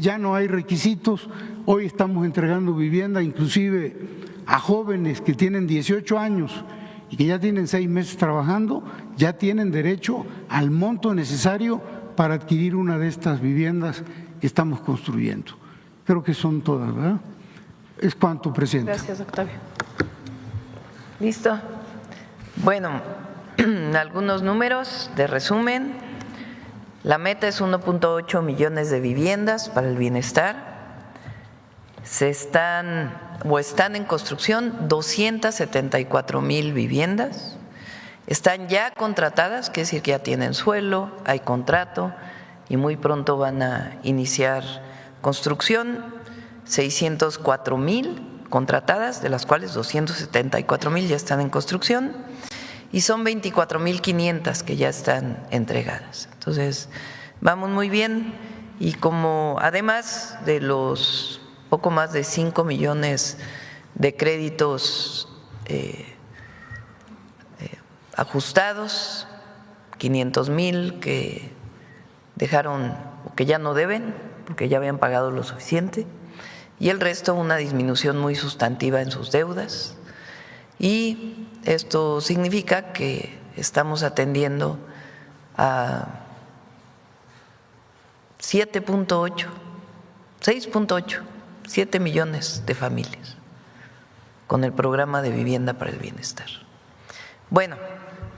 ya no hay requisitos, hoy estamos entregando vivienda inclusive a jóvenes que tienen 18 años y que ya tienen 6 meses trabajando, ya tienen derecho al monto necesario para adquirir una de estas viviendas que estamos construyendo. Creo que son todas, ¿verdad? Es cuanto, Presidenta. Gracias, Octavio. ¿Listo? Bueno, algunos números de resumen. La meta es 1.8 millones de viviendas para el bienestar. Están en construcción 274,000 viviendas. Están ya contratadas, quiere decir que ya tienen suelo, hay contrato y muy pronto van a iniciar construcción. 604,000 contratadas, de las cuales 274,000 ya están en construcción. y son 24,500 que ya están entregadas. Entonces, vamos muy bien y como además de los poco más de 5 millones de créditos ajustados, 500,000 que dejaron o que ya no deben porque ya habían pagado lo suficiente y el resto una disminución muy sustantiva en sus deudas. Y esto significa que estamos atendiendo a 7 millones de familias con el programa de vivienda para el bienestar. Bueno,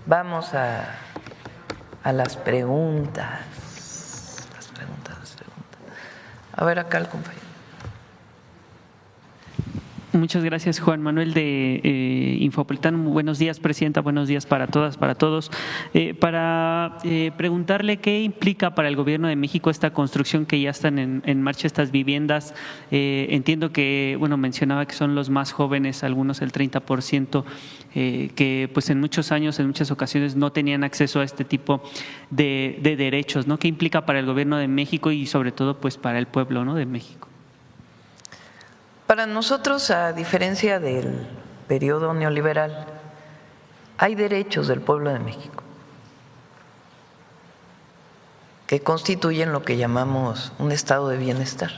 vamos a las preguntas. A ver acá el compañero. Muchas gracias, Juan Manuel de Infopolitan. Buenos días, presidenta. Buenos días para todas, para todos. Para preguntarle qué implica para el Gobierno de México esta construcción que ya están en marcha, estas viviendas. Entiendo que, bueno, mencionaba que son los más jóvenes, algunos el 30%, que pues en muchos años, en muchas ocasiones no tenían acceso a este tipo de derechos, ¿no? ¿Qué implica para el Gobierno de México y sobre todo pues para el pueblo, ¿no?, de México? Para nosotros, a diferencia del periodo neoliberal, hay derechos del pueblo de México que constituyen lo que llamamos un estado de bienestar.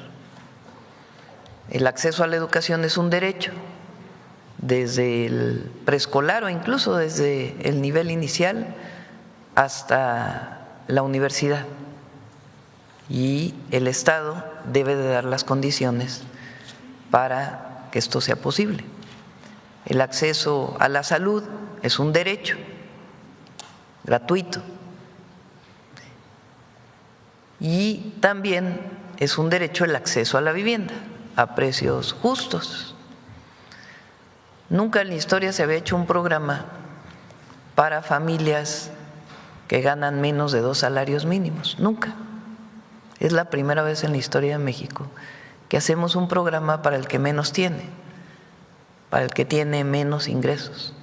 El acceso a la educación es un derecho, desde el preescolar o incluso desde el nivel inicial hasta la universidad. Y el Estado debe de dar las condiciones para que esto sea posible. El acceso a la salud es un derecho gratuito y también es un derecho el acceso a la vivienda a precios justos. Nunca en la historia se había hecho un programa para familias que ganan menos de 2 salarios mínimos, nunca. Es la primera vez en la historia de México que hacemos un programa para el que menos tiene, para el que tiene menos ingresos,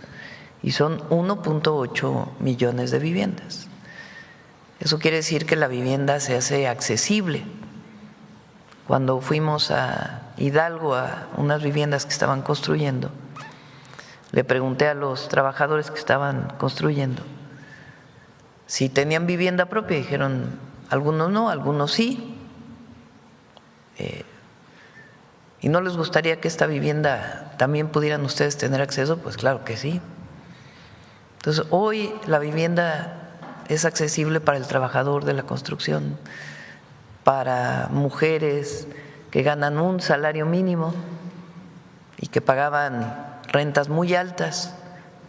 y son 1.8 millones de viviendas. Eso quiere decir que la vivienda se hace accesible. Cuando fuimos a Hidalgo a unas viviendas que estaban construyendo, le pregunté a los trabajadores que estaban construyendo si tenían vivienda propia, dijeron algunos no, algunos sí. ¿Y no les gustaría que esta vivienda también pudieran ustedes tener acceso? Pues claro que sí. Entonces, hoy la vivienda es accesible para el trabajador de la construcción, para mujeres que ganan un salario mínimo y que pagaban rentas muy altas,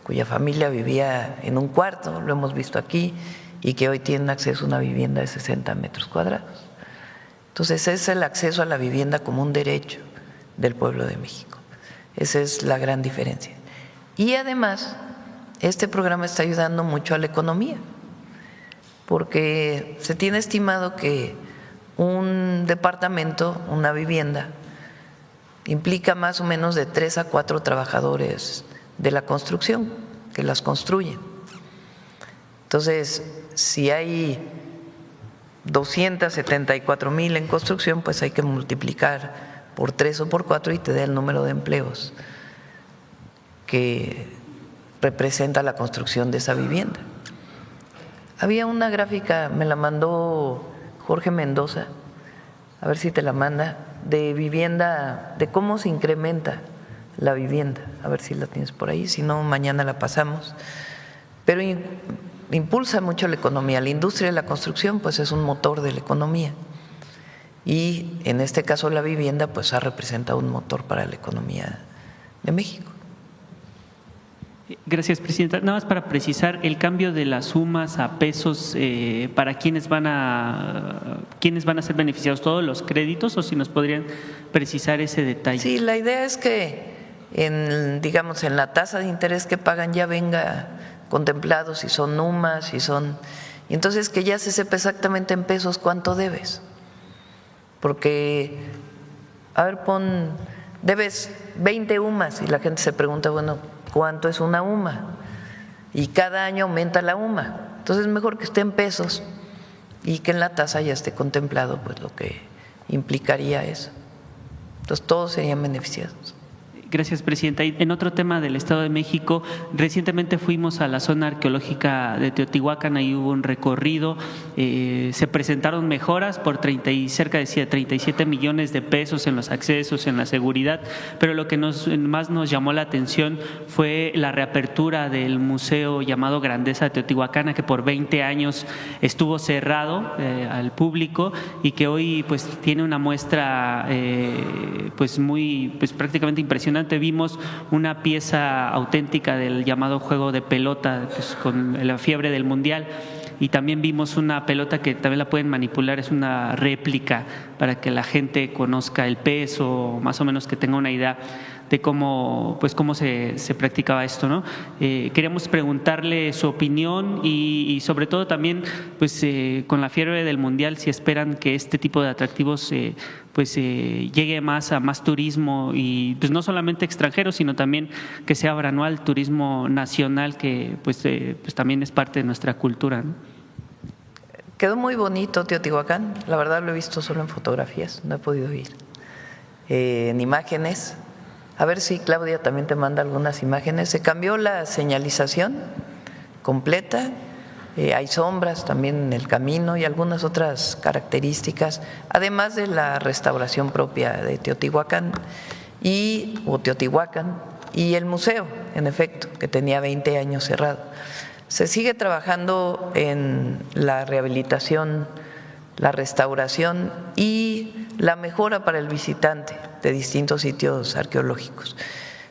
cuya familia vivía en un cuarto, lo hemos visto aquí, y que hoy tienen acceso a una vivienda de 60 metros cuadrados. Entonces, es el acceso a la vivienda como un derecho del pueblo de México. Esa es la gran diferencia. Y además, este programa está ayudando mucho a la economía, porque se tiene estimado que un departamento, una vivienda, implica más o menos de 3 a 4 trabajadores de la construcción que las construyen. Entonces, si hay 274,000 en construcción, pues hay que multiplicar por 3 o por 4 y te da el número de empleos que representa la construcción de esa vivienda. Había una gráfica, me la mandó Jorge Mendoza, a ver si te la manda, de vivienda, de cómo se incrementa la vivienda, a ver si la tienes por ahí, si no mañana la pasamos. Pero impulsa mucho la economía, la industria de la construcción pues es un motor de la economía. Y en este caso la vivienda pues ha representado un motor para la economía de México. Gracias, presidenta. Nada más para precisar, el cambio de las sumas a pesos, ¿para quiénes van a ser beneficiados? ¿Todos los créditos o si nos podrían precisar ese detalle? Sí, la idea es que digamos en la tasa de interés que pagan ya venga contemplado si son UMAS, si son… Y entonces que ya se sepa exactamente en pesos cuánto debes. Porque, a ver, debes 20 UMAS y la gente se pregunta, bueno, ¿cuánto es una UMA? y cada año aumenta la UMA. Entonces es mejor que esté en pesos y que en la tasa ya esté contemplado pues lo que implicaría eso. Entonces todos serían beneficiados. Gracias, presidenta. Y en otro tema del Estado de México, recientemente fuimos a la zona arqueológica de Teotihuacán, ahí hubo un recorrido, se presentaron mejoras por cerca de 37 millones de pesos en los accesos, en la seguridad, pero lo que más nos llamó la atención fue la reapertura del museo llamado Grandeza de Teotihuacán, que por 20 años estuvo cerrado al público y que hoy pues tiene una muestra pues prácticamente impresionante. Vimos una pieza auténtica del llamado juego de pelota, pues, con la fiebre del Mundial, y también vimos una pelota que también la pueden manipular, es una réplica para que la gente conozca el peso, más o menos que tenga una idea de cómo se practicaba esto, ¿no? Queríamos preguntarle su opinión y sobre todo también pues con la fiebre del Mundial, si esperan que este tipo de atractivos llegue a más turismo, y pues no solamente extranjeros, sino también que se abra, ¿no?, al turismo nacional, que pues también es parte de nuestra cultura, ¿no? Quedó muy bonito Teotihuacán, la verdad lo he visto solo en fotografías, no he podido ir en imágenes. A ver si Claudia también te manda algunas imágenes. Se cambió la señalización completa, hay sombras también en el camino y algunas otras características, además de la restauración propia de Teotihuacán o Teotihuacán y el museo, en efecto, que tenía 20 años cerrado. Se sigue trabajando en la rehabilitación, la restauración y la mejora para el visitante de distintos sitios arqueológicos.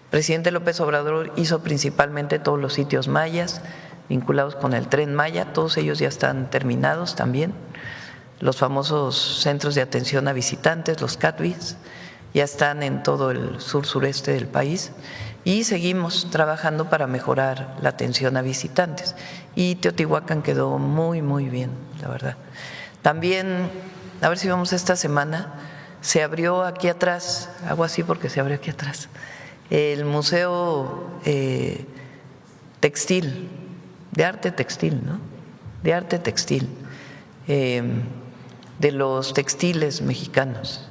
El presidente López Obrador hizo principalmente todos los sitios mayas vinculados con el Tren Maya, todos ellos ya están terminados también. Los famosos centros de atención a visitantes, los CATVIS, ya están en todo el sur-sureste del país y seguimos trabajando para mejorar la atención a visitantes. Y Teotihuacán quedó muy, muy bien, la verdad. También, a ver si vamos esta semana, se abrió aquí atrás, hago así porque se abrió aquí atrás, el Museo Textil, de arte textil, ¿no? De arte textil, de los textiles mexicanos,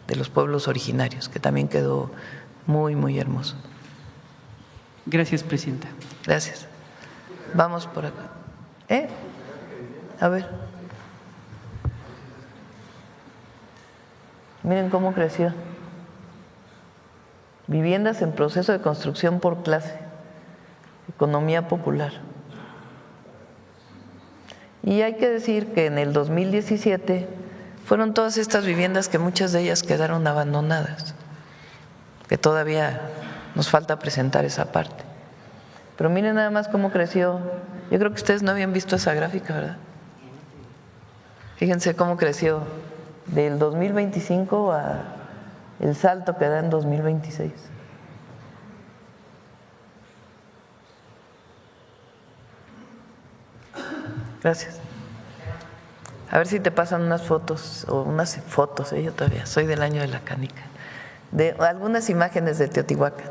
de los pueblos originarios, que también quedó muy, muy hermoso. Gracias, presidenta. Gracias. Vamos por acá. A ver. Miren cómo creció. Viviendas en proceso de construcción por clase. Economía popular. Y hay que decir que en el 2017 fueron todas estas viviendas que muchas de ellas quedaron abandonadas, que todavía nos falta presentar esa parte. Pero miren nada más cómo creció. Yo creo que ustedes no habían visto esa gráfica, ¿verdad? Fíjense cómo creció del 2025 a el salto que da en 2026. Gracias. A ver si te pasan unas fotos, yo todavía soy del año de la canica, de algunas imágenes de Teotihuacán.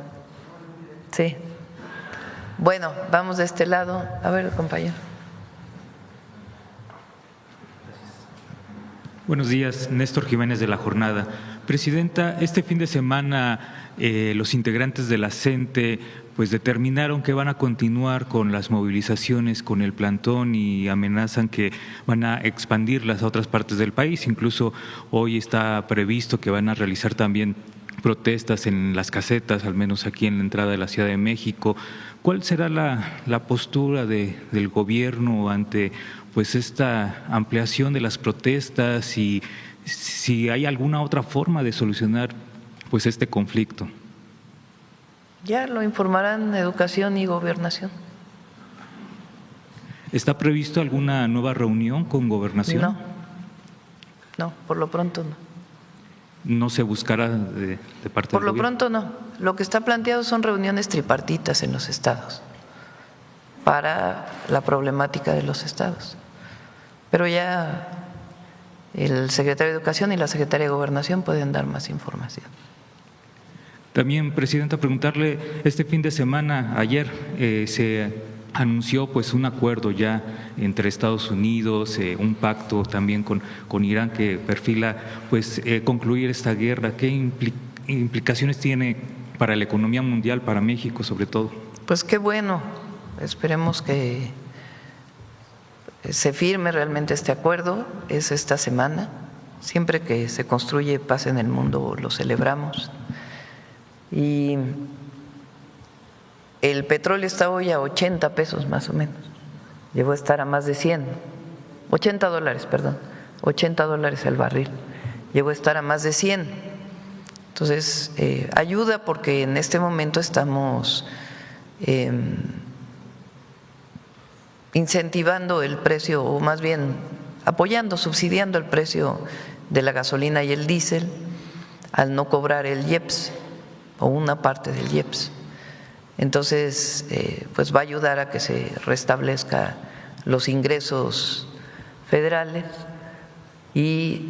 Sí. Bueno, vamos de este lado. A ver, compañero. Buenos días, Néstor Jiménez de La Jornada. Presidenta, este fin de semana los integrantes de la CENTE pues determinaron que van a continuar con las movilizaciones con el plantón y amenazan que van a expandirlas a otras partes del país. Incluso hoy está previsto que van a realizar también protestas en las casetas, al menos aquí en la entrada de la Ciudad de México. ¿Cuál será la postura del gobierno ante pues esta ampliación de las protestas y si hay alguna otra forma de solucionar pues este conflicto? Ya lo informarán Educación y Gobernación. ¿Está previsto alguna nueva reunión con Gobernación? No, por lo pronto no. ¿No se buscará de parte Por del lo gobierno? pronto no. Lo que está planteado son reuniones tripartitas en los estados para la problemática de los estados. Pero ya el secretario de Educación y la secretaria de Gobernación pueden dar más información. También, Presidenta, preguntarle, este fin de semana, ayer, se anunció pues un acuerdo ya entre Estados Unidos, un pacto también con Irán que perfila pues concluir esta guerra. ¿Qué implicaciones tiene para la economía mundial, para México sobre todo? Pues qué bueno, esperemos que se firme realmente este acuerdo, es esta semana. Siempre que se construye paz en el mundo lo celebramos. Y el petróleo está hoy a 80 pesos más o menos, llegó a estar a más de 100, $80, perdón, $80 el barril, llegó a estar a más de 100. Entonces, ayuda porque en este momento estamos incentivando el precio, o más bien apoyando, subsidiando el precio de la gasolina y el diésel al no cobrar el IEPS o una parte del IEPS. Entonces, pues va a ayudar a que se restablezca los ingresos federales y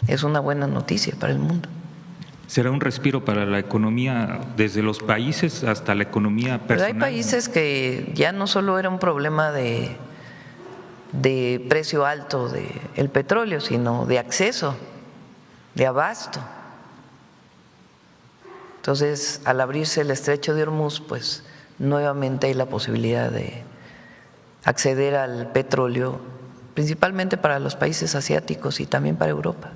es una buena noticia para el mundo. ¿Será un respiro para la economía desde los países hasta la economía personal? Pero hay países que ya no solo era un problema de precio alto del petróleo, sino de acceso, de abasto. Entonces, al abrirse el estrecho de Hormuz, pues nuevamente hay la posibilidad de acceder al petróleo, principalmente para los países asiáticos y también para Europa.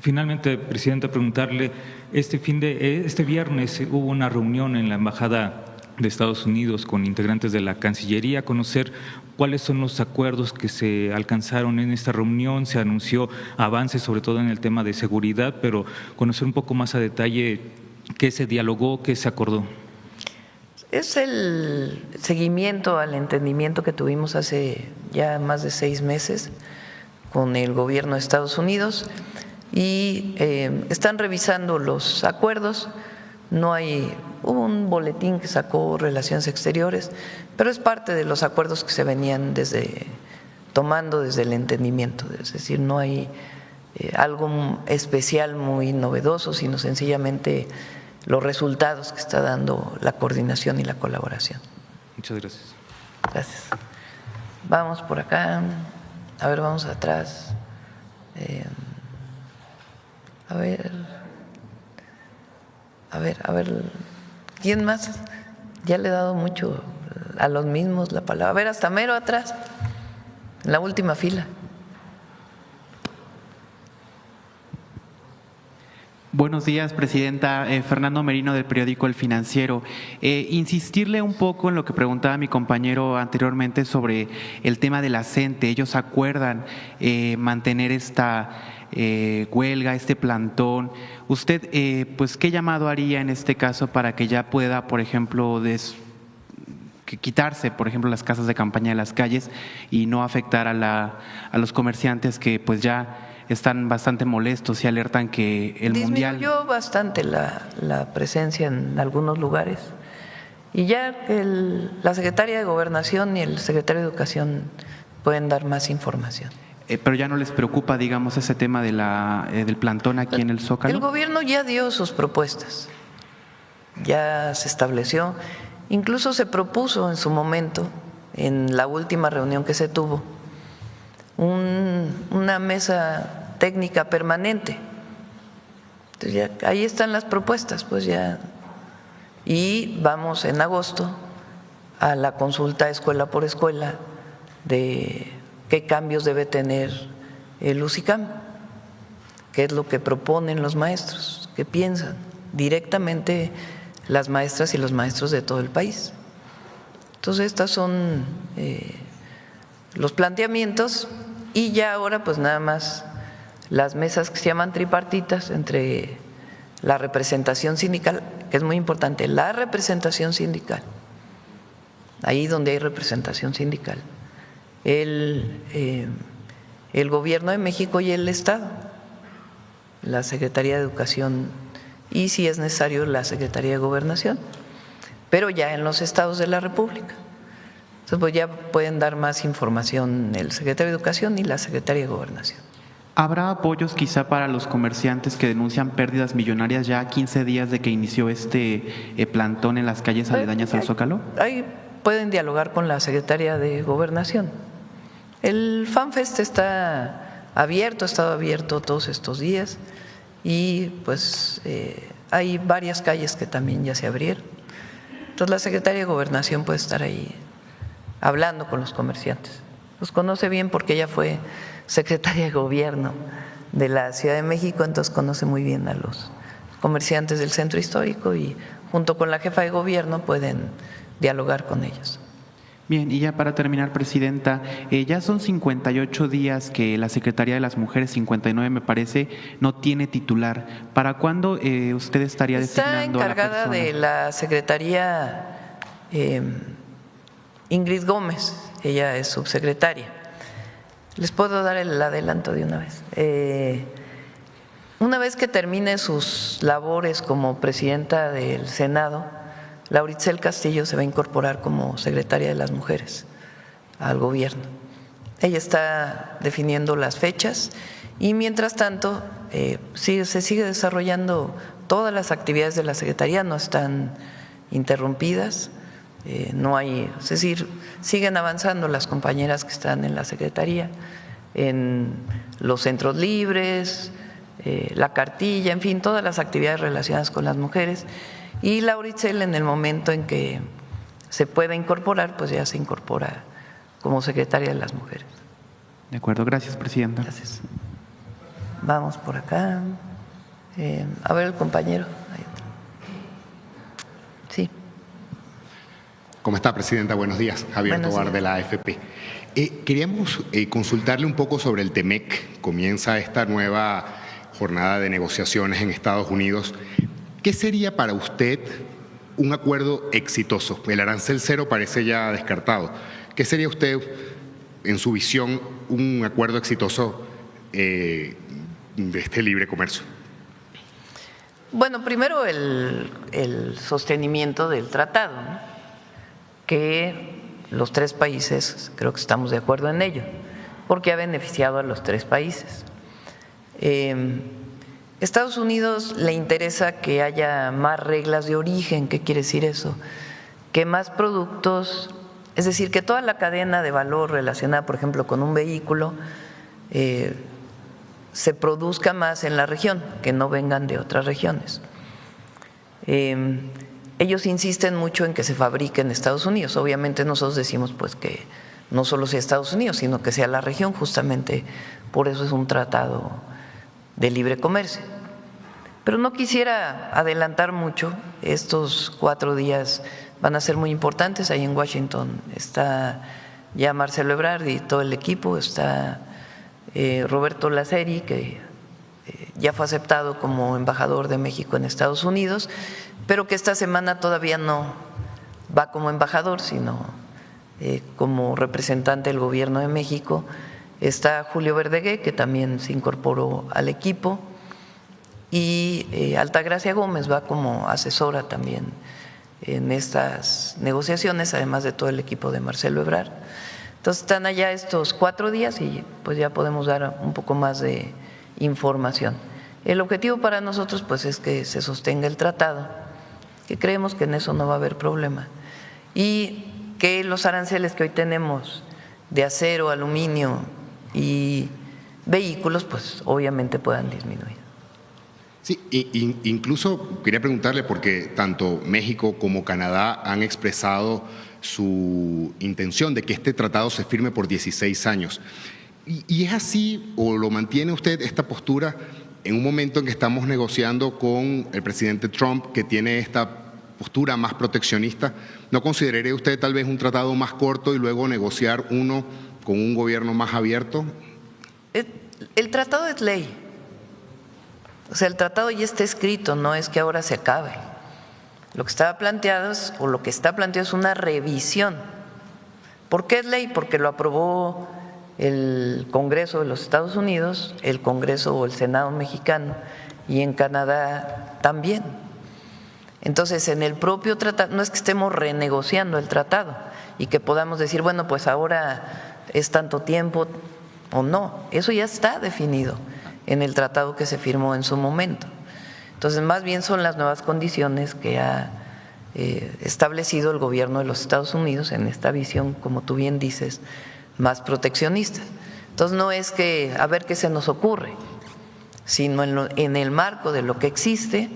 Finalmente, Presidenta, preguntarle, este viernes hubo una reunión en la Embajada de Estados Unidos con integrantes de la Cancillería, conocer cuáles son los acuerdos que se alcanzaron en esta reunión. Se anunció avances sobre todo en el tema de seguridad, pero conocer un poco más a detalle qué se dialogó, qué se acordó. Es el seguimiento al entendimiento que tuvimos hace ya más de 6 meses con el gobierno de Estados Unidos y están revisando los acuerdos. Hubo un boletín que sacó Relaciones Exteriores, pero es parte de los acuerdos que se venían tomando desde el entendimiento, es decir, no hay algo especial muy novedoso, sino sencillamente los resultados que está dando la coordinación y la colaboración. Muchas gracias. Gracias. Vamos por acá, a ver, vamos atrás. A ver, ¿quién más? Ya le he dado mucho a los mismos la palabra. A ver, hasta mero atrás, en la última fila. Buenos días, Presidenta. Fernando Merino, del periódico El Financiero. Insistirle un poco en lo que preguntaba mi compañero anteriormente sobre el tema de la CENTE. Ellos acuerdan mantener esta huelga, este plantón. ¿Usted, pues, qué llamado haría en este caso para que ya pueda, por ejemplo, quitarse, por ejemplo, las casas de campaña de las calles y no afectar a los comerciantes que pues ya están bastante molestos y alertan que el mundial… Disminuyó bastante la presencia en algunos lugares y ya la Secretaría de Gobernación y el Secretario de Educación pueden dar más información. Pero ya no les preocupa, digamos, ese tema del plantón aquí en el Zócalo. El gobierno ya dio sus propuestas, ya se estableció, incluso se propuso en su momento, en la última reunión que se tuvo, una mesa técnica permanente. Entonces ya, ahí están las propuestas, pues ya. Y vamos en agosto a la consulta escuela por escuela de qué cambios debe tener el UCICAM, qué es lo que proponen los maestros, qué piensan directamente las maestras y los maestros de todo el país. Entonces estos son los planteamientos y ya ahora pues nada más las mesas que se llaman tripartitas entre la representación sindical, que es muy importante, la representación sindical, ahí donde hay representación sindical, el Gobierno de México y el Estado, la Secretaría de Educación y, si es necesario, la Secretaría de Gobernación, pero ya en los estados de la República. Entonces, pues ya pueden dar más información el Secretario de Educación y la Secretaría de Gobernación. ¿Habrá apoyos quizá para los comerciantes que denuncian pérdidas millonarias ya a 15 días de que inició este plantón en las calles aledañas al Zócalo? Ahí pueden dialogar con la Secretaría de Gobernación. El FanFest está abierto, ha estado abierto todos estos días y pues hay varias calles que también ya se abrieron. Entonces la Secretaría de Gobernación puede estar ahí hablando con los comerciantes. Los conoce bien porque ella fue secretaria de Gobierno de la Ciudad de México, entonces conoce muy bien a los comerciantes del centro histórico y junto con la jefa de gobierno pueden dialogar con ellos. Bien, y ya para terminar, Presidenta, ya son 58 días que la Secretaría de las Mujeres, 59 me parece, no tiene titular. ¿Para cuándo usted estaría designando a la persona? Está encargada de la Secretaría Ingrid Gómez, ella es subsecretaria. Les puedo dar el adelanto de una vez. Una vez que termine sus labores como presidenta del Senado, Lauritzel Castillo se va a incorporar como secretaria de las Mujeres al gobierno. Ella está definiendo las fechas y mientras tanto se sigue desarrollando todas las actividades de la Secretaría, no están interrumpidas. No hay, es decir, siguen avanzando las compañeras que están en la Secretaría, en los centros libres, la cartilla, en fin, todas las actividades relacionadas con las mujeres. Y Lauritzel, en el momento en que se pueda incorporar, pues ya se incorpora como secretaria de las Mujeres. De acuerdo, gracias, Presidenta. Gracias. Vamos por acá. A ver el compañero. Sí. ¿Cómo está, Presidenta? Buenos días. Javier Tobar, de la AFP. Queríamos consultarle un poco sobre el TEMEC. Comienza esta nueva jornada de negociaciones en Estados Unidos. ¿Qué sería para usted un acuerdo exitoso? El arancel cero parece ya descartado. ¿Qué sería usted, en su visión, un acuerdo exitoso de este libre comercio? Bueno, primero el sostenimiento del tratado, ¿no? Que los tres países, creo que estamos de acuerdo en ello, porque ha beneficiado a los tres países. Estados Unidos le interesa que haya más reglas de origen. ¿Qué quiere decir eso? Que más productos, es decir, que toda la cadena de valor relacionada, por ejemplo, con un vehículo, se produzca más en la región, que no vengan de otras regiones. Ellos insisten mucho en que se fabrique en Estados Unidos. Obviamente nosotros decimos pues que no solo sea Estados Unidos, sino que sea la región, justamente por eso es un tratado de libre comercio. Pero no quisiera adelantar mucho, estos 4 días van a ser muy importantes. Ahí en Washington está ya Marcelo Ebrard y todo el equipo, está Roberto Laceri, que ya fue aceptado como embajador de México en Estados Unidos, pero que esta semana todavía no va como embajador, sino como representante del Gobierno de México. Está Julio Verdegué, que también se incorporó al equipo, y Altagracia Gómez va como asesora también en estas negociaciones, además de todo el equipo de Marcelo Ebrard. Entonces están allá estos 4 días y pues ya podemos dar un poco más de información. El objetivo para nosotros pues es que se sostenga el tratado, que creemos que en eso no va a haber problema, y que los aranceles que hoy tenemos de acero, aluminio y vehículos pues obviamente puedan disminuir. Sí, incluso quería preguntarle, porque tanto México como Canadá han expresado su intención de que este tratado se firme por 16 años. ¿Y es así o lo mantiene usted esta postura en un momento en que estamos negociando con el presidente Trump, que tiene esta postura más proteccionista? ¿No consideraría usted tal vez un tratado más corto y luego negociar uno con un gobierno más abierto? El tratado es ley. O sea, el tratado ya está escrito, no es que ahora se acabe. Lo que estaba planteado es, o lo que está planteado es una revisión. ¿Por qué es ley? Porque lo aprobó el Congreso de los Estados Unidos, el Congreso o el Senado mexicano, y en Canadá también. Entonces, en el propio tratado, no es que estemos renegociando el tratado y que podamos decir, bueno, pues ahora es tanto tiempo, o no. Eso ya está definido en el tratado que se firmó en su momento. Entonces, más bien son las nuevas condiciones que ha establecido el gobierno de los Estados Unidos en esta visión, como tú bien dices, más proteccionista. Entonces, no es que a ver qué se nos ocurre, sino en el marco de lo que existe,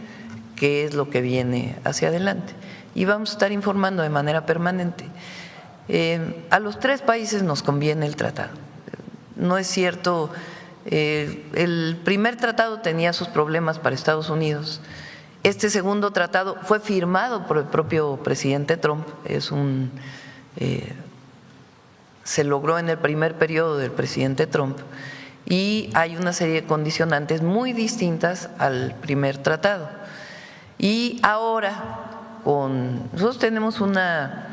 qué es lo que viene hacia adelante. Y vamos a estar informando de manera permanente. A los 3 países nos conviene el tratado. No es cierto, el primer tratado tenía sus problemas para Estados Unidos. Este segundo tratado fue firmado por el propio presidente Trump, se logró en el primer periodo del presidente Trump y hay una serie de condicionantes muy distintas al primer tratado. Y ahora nosotros tenemos una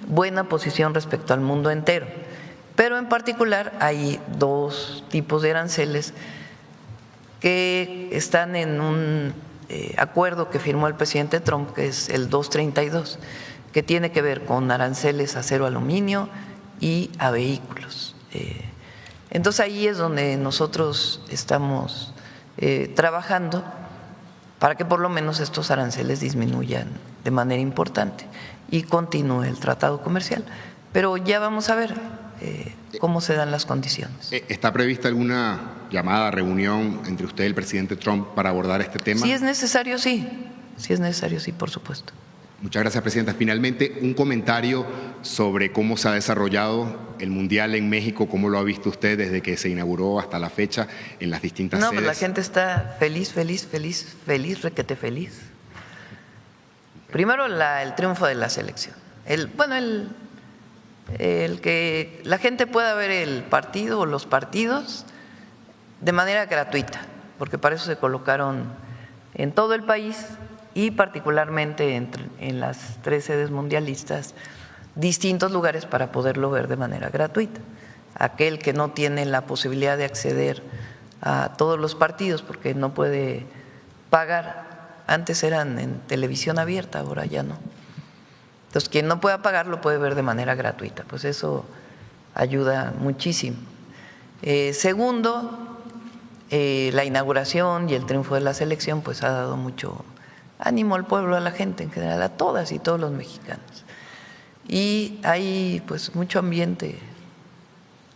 buena posición respecto al mundo entero, pero en particular hay 2 tipos de aranceles que están en un acuerdo que firmó el presidente Trump, que es el 232, que tiene que ver con aranceles a acero, aluminio y a vehículos. Entonces ahí es donde nosotros estamos trabajando para que por lo menos estos aranceles disminuyan de manera importante y continúe el tratado comercial. Pero ya vamos a ver cómo se dan las condiciones. ¿Está prevista alguna llamada, reunión entre usted y el presidente Trump para abordar este tema? Si es necesario, sí. Si es necesario, sí, por supuesto. Muchas gracias, presidenta. Finalmente, un comentario sobre cómo se ha desarrollado el Mundial en México, cómo lo ha visto usted desde que se inauguró hasta la fecha en las distintas sedes. Pues la gente está feliz, requete feliz. Primero el triunfo de la selección. El que la gente pueda ver el partido o los partidos de manera gratuita, porque para eso se colocaron en todo el país y particularmente en las 3 sedes mundialistas distintos lugares para poderlo ver de manera gratuita. Aquel que no tiene la posibilidad de acceder a todos los partidos porque no puede pagar, antes eran en televisión abierta, ahora ya no. Entonces, quien no pueda pagar lo puede ver de manera gratuita, pues eso ayuda muchísimo. Segundo, la inauguración y el triunfo de la selección pues ha dado mucho ánimo al pueblo, a la gente en general, a todas y todos los mexicanos. Y hay pues mucho ambiente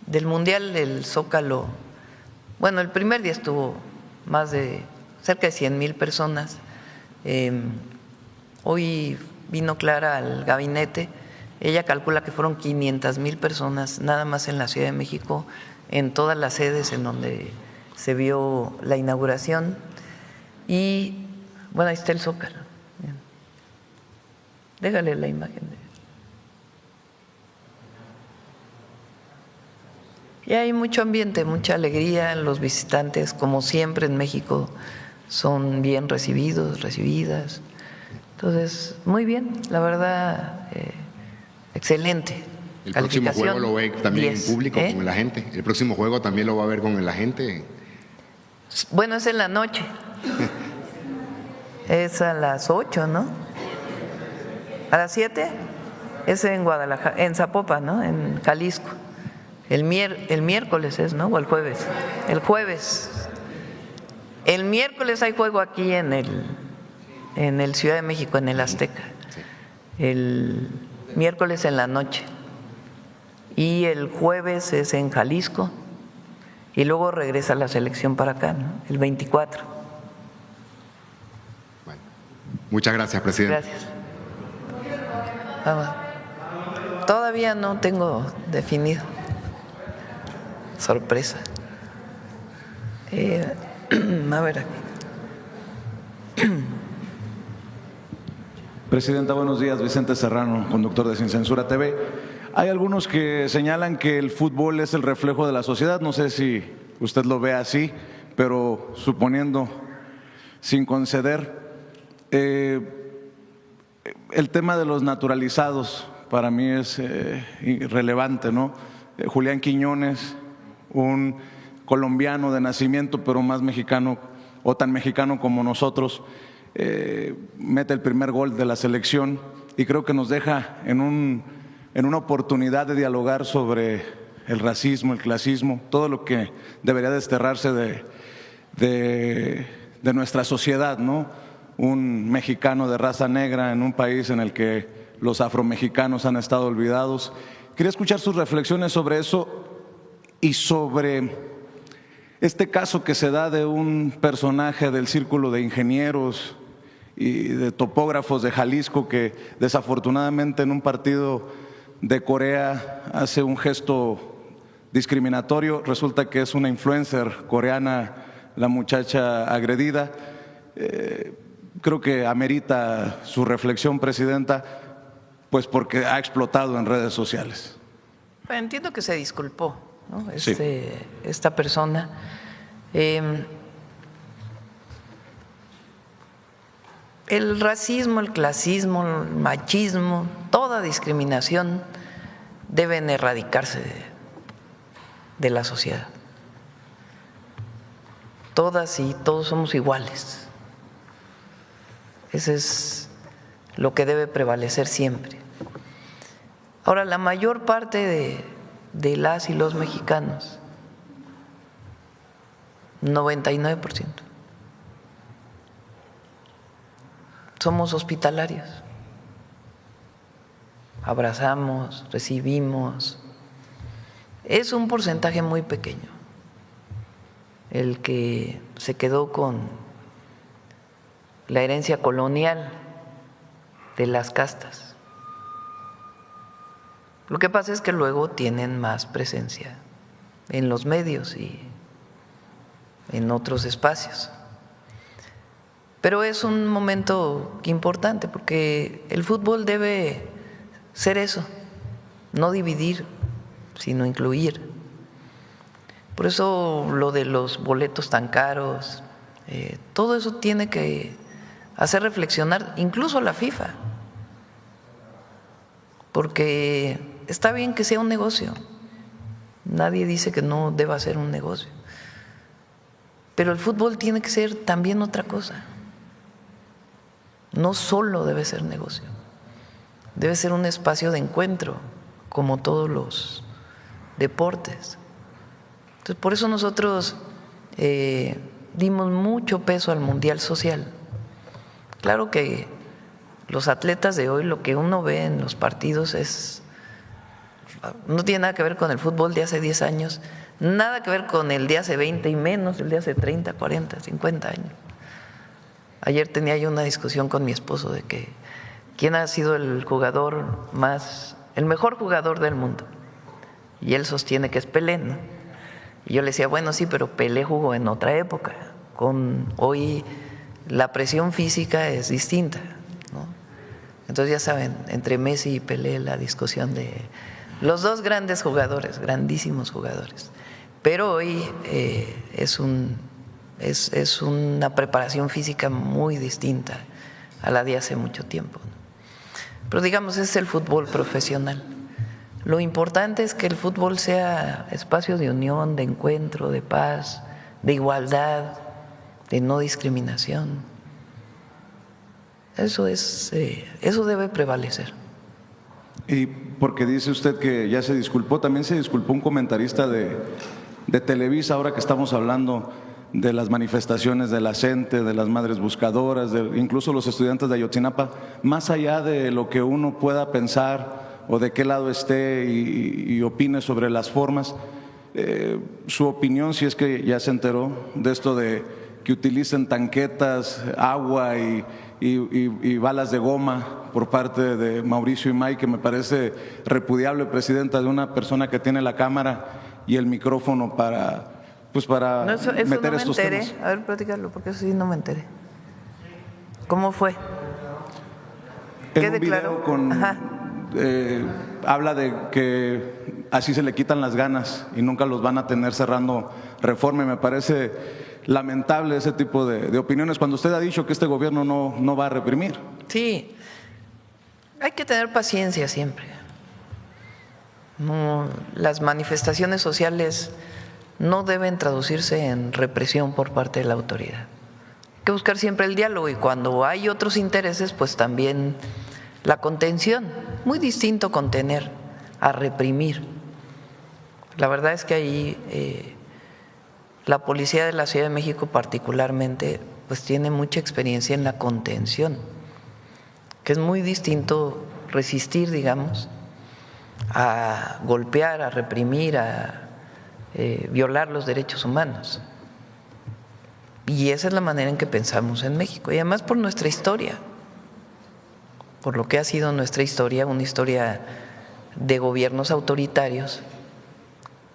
del Mundial, el Zócalo. Bueno, el primer día estuvo cerca de 100,000 personas. Hoy vino Clara al gabinete, ella calcula que fueron 500,000 personas nada más en la Ciudad de México, en todas las sedes en donde se vio la inauguración. Y bueno, ahí está el Zócalo. Déjale la imagen. Y hay mucho ambiente, mucha alegría. Los visitantes, como siempre en México, son bien recibidos, recibidas. Entonces, muy bien, la verdad, excelente. ¿El próximo juego lo ve también 10, en público con la gente? ¿El próximo juego también lo va a ver con la gente? Bueno, es en la noche. Es a las 8, ¿no? ¿A las 7? Es en Guadalajara, en Zapopan, ¿no? En Jalisco. El miércoles es, ¿no? O el jueves. El jueves. El miércoles hay juego aquí en el Ciudad de México, en el Azteca. El miércoles en la noche. Y el jueves es en Jalisco. Y luego regresa la selección para acá, ¿no? El 24. Muchas gracias, presidente. Gracias. Todavía no tengo definido. Sorpresa. A ver aquí. Presidenta, buenos días. Vicente Serrano, conductor de Sin Censura TV. Hay algunos que señalan que el fútbol es el reflejo de la sociedad. No sé si usted lo ve así, pero suponiendo, sin conceder, el tema de los naturalizados para mí es irrelevante, ¿no? Julián Quiñones, un colombiano de nacimiento, pero más mexicano o tan mexicano como nosotros, mete el primer gol de la selección y creo que nos deja en una oportunidad de dialogar sobre el racismo, el clasismo, todo lo que debería desterrarse de nuestra sociedad, ¿no? Un mexicano de raza negra en un país en el que los afromexicanos han estado olvidados. Quería escuchar sus reflexiones sobre eso y sobre este caso que se da de un personaje del círculo de ingenieros y de topógrafos de Jalisco que desafortunadamente en un partido de Corea hace un gesto discriminatorio. Resulta que es una influencer coreana la muchacha agredida. Creo que amerita su reflexión, Presidenta, pues porque ha explotado en redes sociales. Bueno, entiendo que se disculpó, ¿no? Sí. Esta persona. El racismo, el clasismo, el machismo, toda discriminación deben erradicarse de la sociedad. Todas y todos somos iguales. Ese es lo que debe prevalecer siempre. Ahora, la mayor parte de las y los mexicanos, 99%, somos hospitalarios. Abrazamos, recibimos. Es un porcentaje muy pequeño el que se quedó con la herencia colonial de las castas. Lo que pasa es que luego tienen más presencia en los medios y en otros espacios. Pero es un momento importante porque el fútbol debe ser eso, no dividir, sino incluir. Por eso lo de los boletos tan caros, todo eso tiene que hacer reflexionar incluso a la FIFA, porque está bien que sea un negocio, nadie dice que no deba ser un negocio, pero el fútbol tiene que ser también otra cosa. No solo debe ser negocio, debe ser un espacio de encuentro, como todos los deportes. Entonces, por eso nosotros dimos mucho peso al Mundial Social. Claro que los atletas de hoy, lo que uno ve en los partidos no tiene nada que ver con el fútbol de hace 10 años, nada que ver con el de hace 20 y menos el de hace 30, 40, 50 años. Ayer tenía yo una discusión con mi esposo de que quién ha sido el mejor jugador del mundo. Y él sostiene que es Pelé, ¿no? Y yo le decía, bueno, sí, pero Pelé jugó en otra época. Hoy la presión física es distinta, ¿no? Entonces ya saben, entre Messi y Pelé la discusión de los dos grandes jugadores, grandísimos jugadores. Pero hoy es una preparación física muy distinta a la de hace mucho tiempo, ¿no? Pero digamos, es el fútbol profesional. Lo importante es que el fútbol sea espacio de unión, de encuentro, de paz, de igualdad, de no discriminación. Eso debe prevalecer. Y porque dice usted que ya se disculpó, también se disculpó un comentarista de Televisa, ahora que estamos hablando de las manifestaciones de la gente, de las madres buscadoras, incluso los estudiantes de Ayotzinapa, más allá de lo que uno pueda pensar o de qué lado esté y opine sobre las formas, su opinión, si es que ya se enteró de esto de que utilicen tanquetas, agua y balas de goma por parte de Mauricio Imay, que me parece repudiable, Presidenta, de una persona que tiene la cámara y el micrófono para meter no estos me enteré. temas. A ver, platícalo, porque eso sí no me enteré. ¿Cómo fue? ¿Qué declaró? Habla de que así se le quitan las ganas y nunca los van a tener cerrando Reforma. Y me parece lamentable ese tipo de opiniones cuando usted ha dicho que este gobierno no va a reprimir. Sí, hay que tener paciencia siempre. Las manifestaciones sociales no deben traducirse en represión por parte de la autoridad. Hay que buscar siempre el diálogo y cuando hay otros intereses, pues también la contención. Muy distinto contener a reprimir. La verdad es que ahí la policía de la Ciudad de México particularmente pues tiene mucha experiencia en la contención, que es muy distinto resistir, digamos, a golpear, a reprimir, a violar los derechos humanos. Y esa es la manera en que pensamos en México, y además por nuestra historia, por lo que ha sido nuestra historia, una historia de gobiernos autoritarios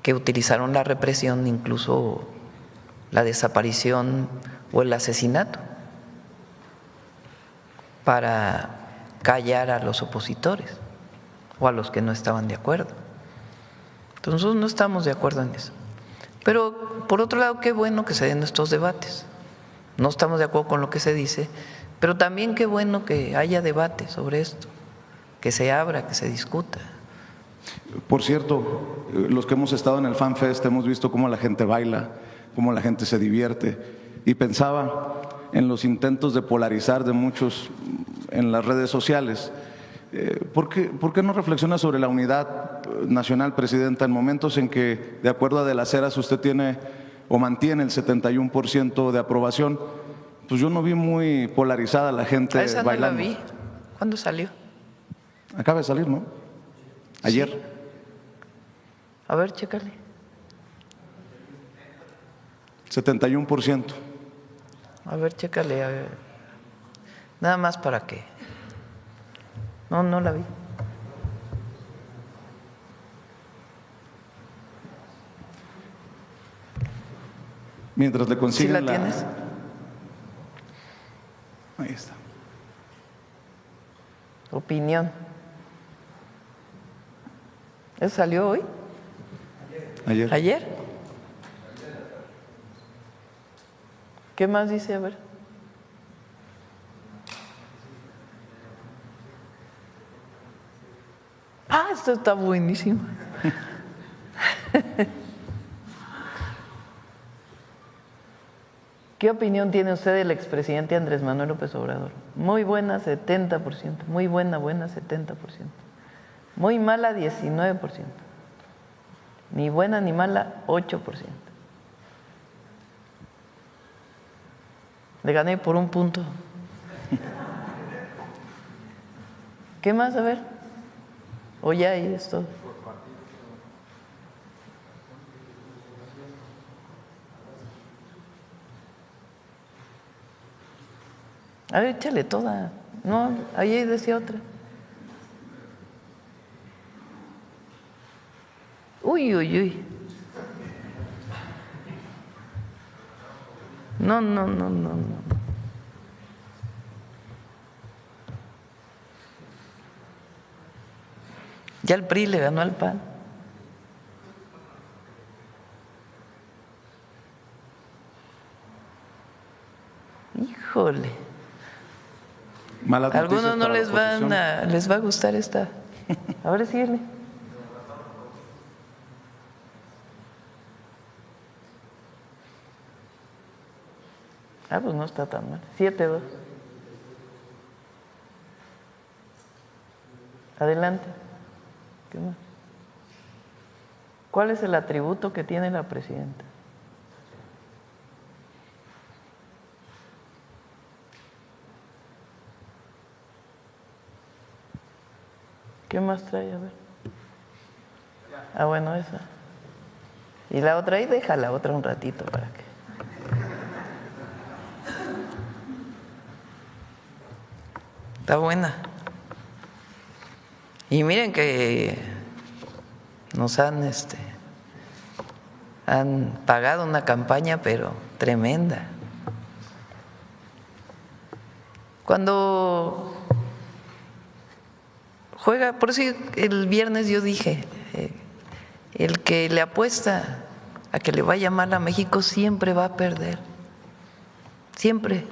que utilizaron la represión, incluso la desaparición o el asesinato, para callar a los opositores o a los que no estaban de acuerdo. Entonces nosotros no estamos de acuerdo en eso. Pero por otro lado, qué bueno que se den estos debates. No estamos de acuerdo con lo que se dice, pero también qué bueno que haya debate sobre esto, que se abra, que se discuta. Por cierto, los que hemos estado en el Fan Fest hemos visto cómo la gente baila, cómo la gente se divierte, y pensaba en los intentos de polarizar de muchos en las redes sociales. ¿Por qué no reflexiona sobre la unidad nacional, Presidenta, en momentos en que, de acuerdo a De las Heras, usted tiene o mantiene el 71% de aprobación? Pues yo no vi muy polarizada la gente esa bailando. No la vi. ¿Cuándo salió? Acaba de salir, ¿no? Ayer. Sí. A ver, chécale. 71%. A ver, chécale. A ver. Nada más para qué. No la vi. Mientras le consiguen ¿Sí la tienes? Ahí está. Opinión. ¿Eso salió hoy? Ayer. ¿Ayer? ¿Qué más dice? A ver. Ah, esto está buenísimo. ¿Qué opinión tiene usted del expresidente Andrés Manuel López Obrador? Muy buena, 70%. Muy buena, 70%. Muy mala, 19%. Ni buena ni mala, 8%. Le gané por 1 punto. ¿Qué más? A ver. O ya ahí es todo. A ver, échale toda. No, ahí decía otra. Uy. No. Ya el PRI le ganó al PAN. Híjole. Malas a algunos no noticias les va a gustar esta. A ver, síguele. Pues no está tan mal. 7-2. Adelante. ¿Qué más? ¿Cuál es el atributo que tiene la presidenta? ¿Qué más trae? A ver. Bueno, esa. Y la otra ahí, deja la otra un ratito para que. Está buena. Y miren que nos han pagado una campaña, pero tremenda. Cuando juega, por eso el viernes yo dije, el que le apuesta a que le vaya mal a México siempre va a perder. Siempre.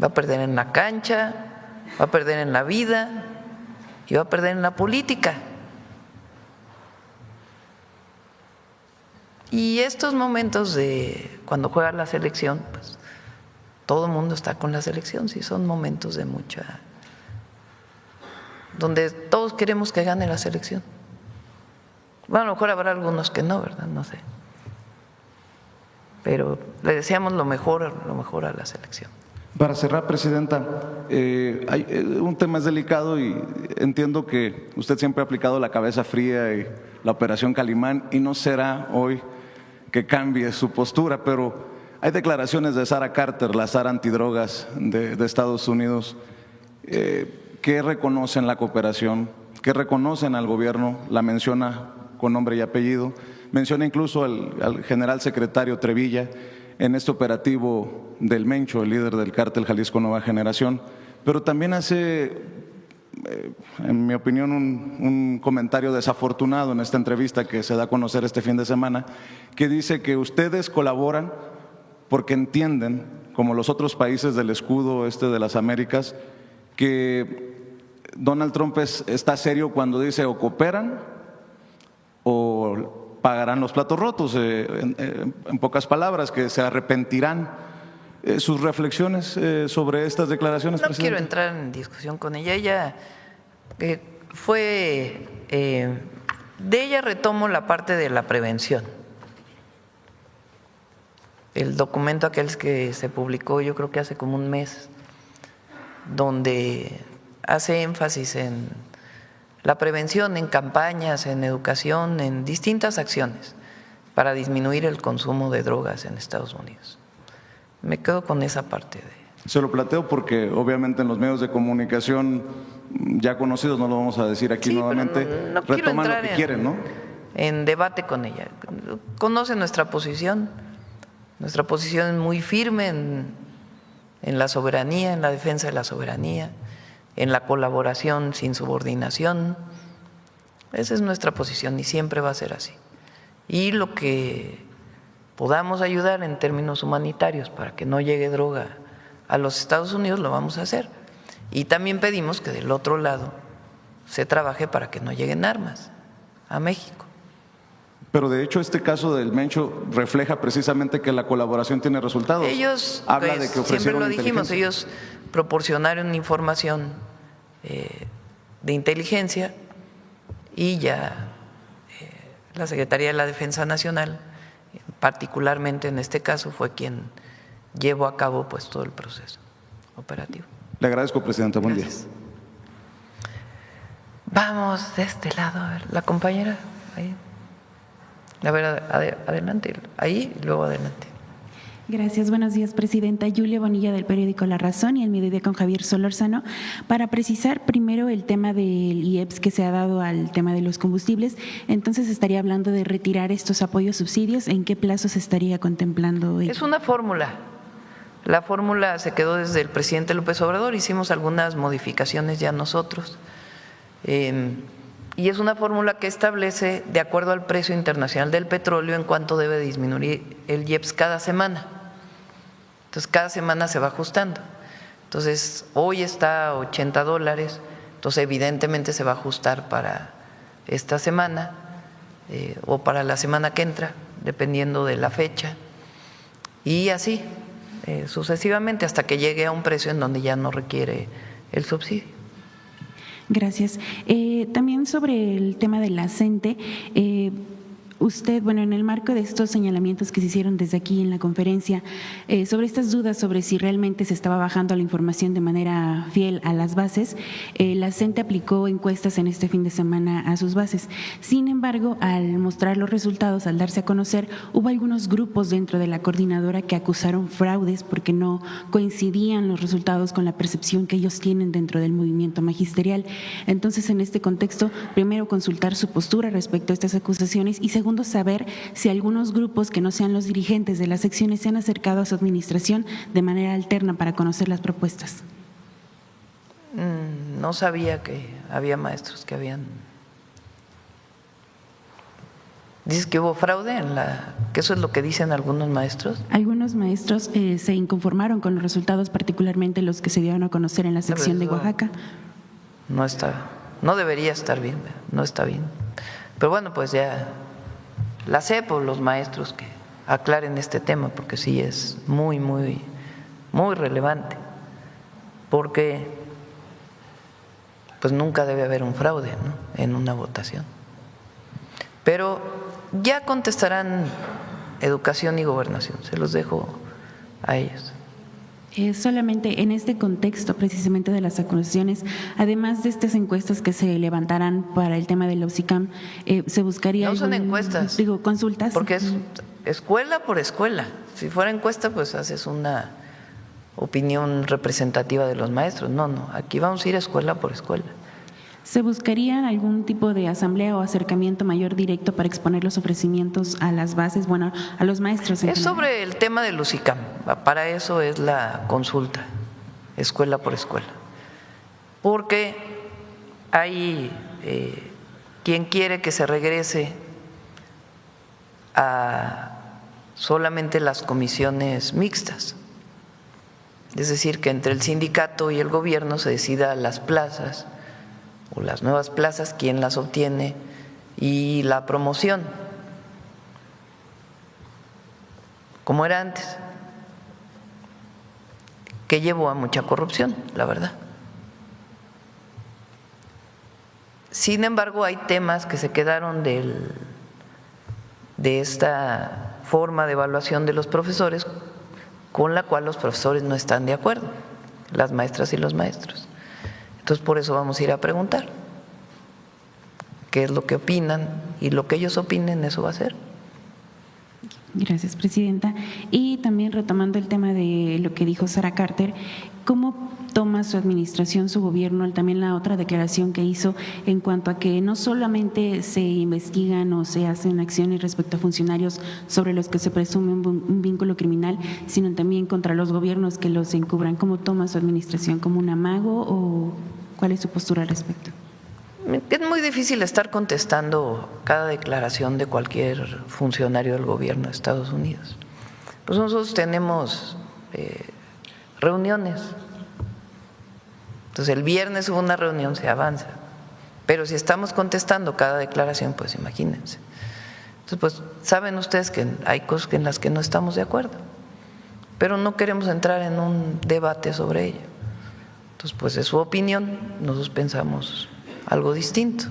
Va a perder en la cancha, va a perder en la vida y va a perder en la política. Y estos momentos de cuando juega la selección, pues todo el mundo está con la selección, sí, son momentos de mucha, donde todos queremos que gane la selección. Bueno, a lo mejor habrá algunos que no, ¿verdad? No sé. Pero le deseamos lo mejor a la selección. Para cerrar, Presidenta, un tema es delicado y entiendo que usted siempre ha aplicado la cabeza fría y la operación Calimán y no será hoy que cambie su postura, pero hay declaraciones de Sarah Carter, la Sara antidrogas de Estados Unidos, que reconocen la cooperación, que reconocen al gobierno, la menciona con nombre y apellido, menciona incluso al general secretario Trevilla en este operativo del Mencho, el líder del cártel Jalisco Nueva Generación, pero también hace, en mi opinión, un comentario desafortunado en esta entrevista que se da a conocer este fin de semana, que dice que ustedes colaboran porque entienden, como los otros países del escudo de las Américas, que Donald Trump está serio cuando dice o cooperan o pagarán los platos rotos, en pocas palabras, que se arrepentirán. Sus reflexiones sobre estas declaraciones, No Presidente. quiero entrar en discusión con ella. Ella fue… de ella retomo la parte de la prevención. El documento aquel que se publicó, yo creo que hace como un mes, donde hace énfasis en la prevención, en campañas, en educación, en distintas acciones para disminuir el consumo de drogas en Estados Unidos. Me quedo con esa parte de… Se lo planteo porque obviamente en los medios de comunicación ya conocidos, no lo vamos a decir aquí nuevamente, no quiero retoman lo entrar que quieren, ¿no? En debate con ella. Conoce nuestra posición. Nuestra posición es muy firme en la soberanía, en la defensa de la soberanía, en la colaboración sin subordinación. Esa es nuestra posición y siempre va a ser así. Y lo que podamos ayudar en términos humanitarios para que no llegue droga a los Estados Unidos, lo vamos a hacer. Y también pedimos que del otro lado se trabaje para que no lleguen armas a México. Pero de hecho este caso del Mencho refleja precisamente que la colaboración tiene resultados. Ellos, habla pues, de que ofrecieron siempre lo dijimos, inteligencia. ellos proporcionaron información de inteligencia y ya la Secretaría de la Defensa Nacional, particularmente en este caso, fue quien llevó a cabo pues todo el proceso operativo. Le agradezco, Presidenta. Buen día. Vamos de este lado, a ver, la compañera ahí. A ver, adelante, ahí y luego adelante. Gracias, buenos días, Presidenta. Julia Bonilla, del periódico La Razón, y el mediodía con Javier Solórzano. Para precisar primero el tema del IEPS que se ha dado al tema de los combustibles, entonces estaría hablando de retirar estos apoyos subsidios. ¿En qué plazo se estaría contemplando? Es una fórmula. La fórmula se quedó desde el presidente López Obrador, hicimos algunas modificaciones ya nosotros. Y es una fórmula que establece, de acuerdo al precio internacional del petróleo, en cuánto debe disminuir el IEPS cada semana. Entonces, cada semana se va ajustando. Entonces, hoy está a $80, entonces evidentemente se va a ajustar para esta semana o para la semana que entra, dependiendo de la fecha. Y así, sucesivamente, hasta que llegue a un precio en donde ya no requiere el subsidio. Gracias. También sobre el tema de la CENTE, usted, bueno, en el marco de estos señalamientos que se hicieron desde aquí en la conferencia, sobre estas dudas sobre si realmente se estaba bajando la información de manera fiel a las bases, la CENTE aplicó encuestas en este fin de semana a sus bases. Sin embargo, al mostrar los resultados, al darse a conocer, hubo algunos grupos dentro de la coordinadora que acusaron fraudes porque no coincidían los resultados con la percepción que ellos tienen dentro del movimiento magisterial. Entonces, en este contexto, primero consultar su postura respecto a estas acusaciones y segundo, saber si algunos grupos que no sean los dirigentes de las secciones se han acercado a su administración de manera alterna para conocer las propuestas. No sabía que había maestros que habían… ¿Dices que hubo fraude que eso es lo que dicen algunos maestros? Algunos maestros se inconformaron con los resultados, particularmente los que se dieron a conocer en la sección de Oaxaca. No debería estar bien, no está bien. Pero bueno, pues ya… La CEP o los maestros que aclaren este tema, porque sí es muy, muy, muy relevante, porque pues nunca debe haber un fraude, ¿no?, en una votación. Pero ya contestarán Educación y Gobernación, se los dejo a ellos. Solamente en este contexto precisamente de las acusaciones, además de estas encuestas que se levantarán para el tema del OPSICAM, ¿se buscaría No son encuestas. Digo, consultas. Porque es escuela por escuela. Si fuera encuesta, pues haces una opinión representativa de los maestros. No, aquí vamos a ir escuela por escuela. ¿Se buscaría algún tipo de asamblea o acercamiento mayor directo para exponer los ofrecimientos a las bases, bueno, a los maestros? Es sobre el tema del UCICAM, para eso es la consulta, escuela por escuela. Porque hay quien quiere que se regrese a solamente las comisiones mixtas, es decir, que entre el sindicato y el gobierno se decida las plazas o las nuevas plazas, quién las obtiene y la promoción, como era antes, que llevó a mucha corrupción, la verdad. Sin embargo, hay temas que se quedaron de esta forma de evaluación de los profesores con la cual los profesores no están de acuerdo, las maestras y los maestros. Entonces, por eso vamos a ir a preguntar qué es lo que opinan y lo que ellos opinen, eso va a ser. Gracias, presidenta. Y también retomando el tema de lo que dijo Sara Carter, ¿cómo toma su administración, su gobierno, también la otra declaración que hizo en cuanto a que no solamente se investigan o se hacen acciones respecto a funcionarios sobre los que se presume un vínculo criminal, sino también contra los gobiernos que los encubran? ¿Cómo toma su administración? ¿Como un amago o cuál es su postura al respecto? Es muy difícil estar contestando cada declaración de cualquier funcionario del gobierno de Estados Unidos. Pues nosotros tenemos reuniones. Entonces el viernes hubo una reunión, se avanza. Pero si estamos contestando cada declaración, pues imagínense. Entonces, pues saben ustedes que hay cosas en las que no estamos de acuerdo, pero no queremos entrar en un debate sobre ello. Entonces, pues es su opinión, nosotros pensamos algo distinto.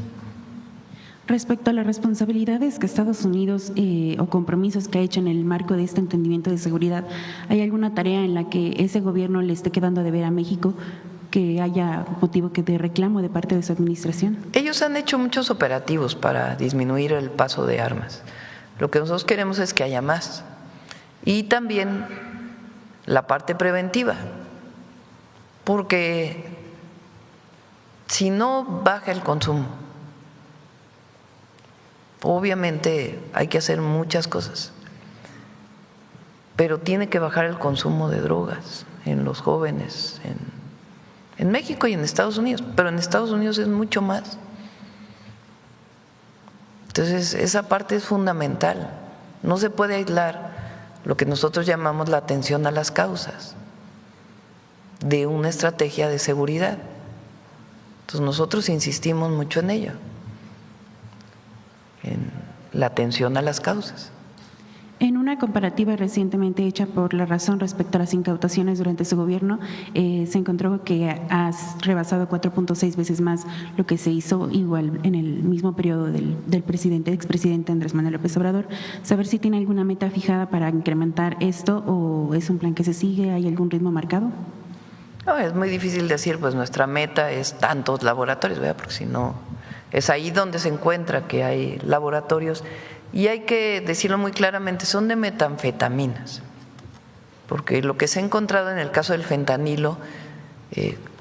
Respecto a las responsabilidades que Estados Unidos o compromisos que ha hecho en el marco de este entendimiento de seguridad, ¿hay alguna tarea en la que ese gobierno le esté quedando a deber a México, que haya motivo de reclamo de parte de su administración? Ellos han hecho muchos operativos para disminuir el paso de armas. Lo que nosotros queremos es que haya más. Y también la parte preventiva, porque si no baja el consumo, obviamente hay que hacer muchas cosas, pero tiene que bajar el consumo de drogas en los jóvenes, en México y en Estados Unidos, pero en Estados Unidos es mucho más. Entonces, esa parte es fundamental. No se puede aislar lo que nosotros llamamos la atención a las causas de una estrategia de seguridad. Entonces, nosotros insistimos mucho en ello, en la atención a las causas. En una comparativa recientemente hecha por La Razón respecto a las incautaciones durante su gobierno, se encontró que has rebasado 4.6 veces más lo que se hizo igual en el mismo periodo del expresidente Andrés Manuel López Obrador. Saber si tiene alguna meta fijada para incrementar esto o es un plan que se sigue, ¿hay algún ritmo marcado? No, es muy difícil decir, pues nuestra meta es tantos laboratorios, ¿verdad? Porque si no, es ahí donde se encuentra que hay laboratorios. Y hay que decirlo muy claramente, son de metanfetaminas, porque lo que se ha encontrado en el caso del fentanilo,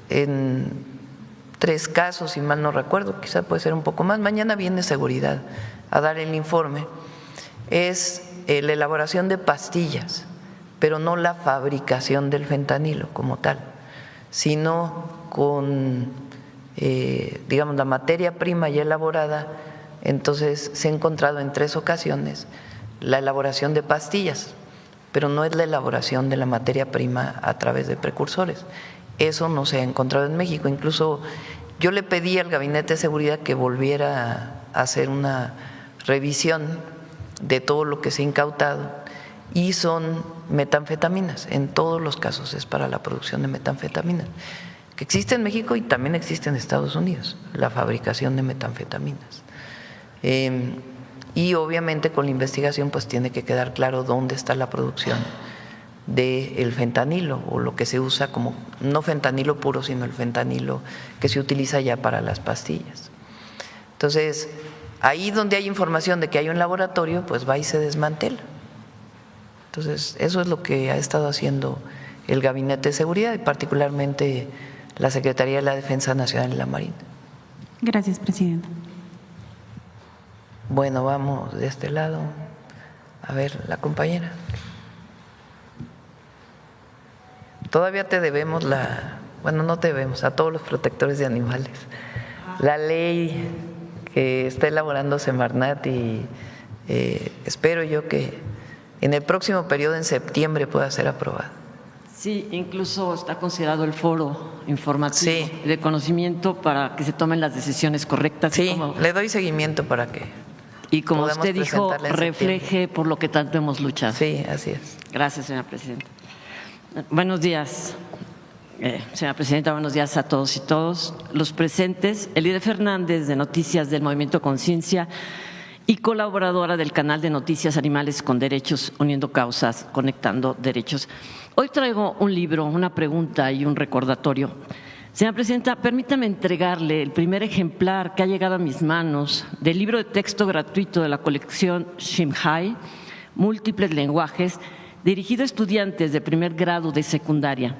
en 3 casos, si mal no recuerdo, quizá puede ser un poco más, mañana viene seguridad a dar el informe, es la elaboración de pastillas, pero no la fabricación del fentanilo como tal, sino con, digamos, la materia prima ya elaborada. Entonces se ha encontrado en 3 ocasiones la elaboración de pastillas, pero no es la elaboración de la materia prima a través de precursores. Eso no se ha encontrado en México. Incluso yo le pedí al Gabinete de Seguridad que volviera a hacer una revisión de todo lo que se ha incautado y son metanfetaminas. En todos los casos es para la producción de metanfetaminas, que existe en México y también existe en Estados Unidos, la fabricación de metanfetaminas. y obviamente con la investigación pues tiene que quedar claro dónde está la producción del fentanilo, o lo que se usa como, no fentanilo puro, sino el fentanilo que se utiliza ya para las pastillas. Entonces, ahí donde hay información de que hay un laboratorio, pues va y se desmantela. Entonces, eso es lo que ha estado haciendo el Gabinete de Seguridad y particularmente la Secretaría de la Defensa Nacional y la Marina. Gracias, presidenta. Bueno, vamos de este lado. A ver, la compañera. Todavía te debemos bueno, no te debemos, a todos los protectores de animales, la ley que está elaborando Semarnat y espero yo que en el próximo periodo, en septiembre, pueda ser aprobada. Sí, incluso está considerado el foro informativo de conocimiento para que se tomen las decisiones correctas. Sí, le doy seguimiento para que y como usted dijo, refleje septiembre. Por lo que tanto hemos luchado. Sí, así es. Gracias, señora presidenta. Buenos días, señora presidenta, buenos días a todos y todos los presentes. Elide Fernández, de Noticias del Movimiento Conciencia y colaboradora del canal de Noticias Animales con Derechos, Uniendo Causas, Conectando Derechos. Hoy traigo un libro, una pregunta y un recordatorio. Señora presidenta, permítame entregarle el primer ejemplar que ha llegado a mis manos del libro de texto gratuito de la colección Shimhai, Múltiples Lenguajes, dirigido a estudiantes de primer grado de secundaria,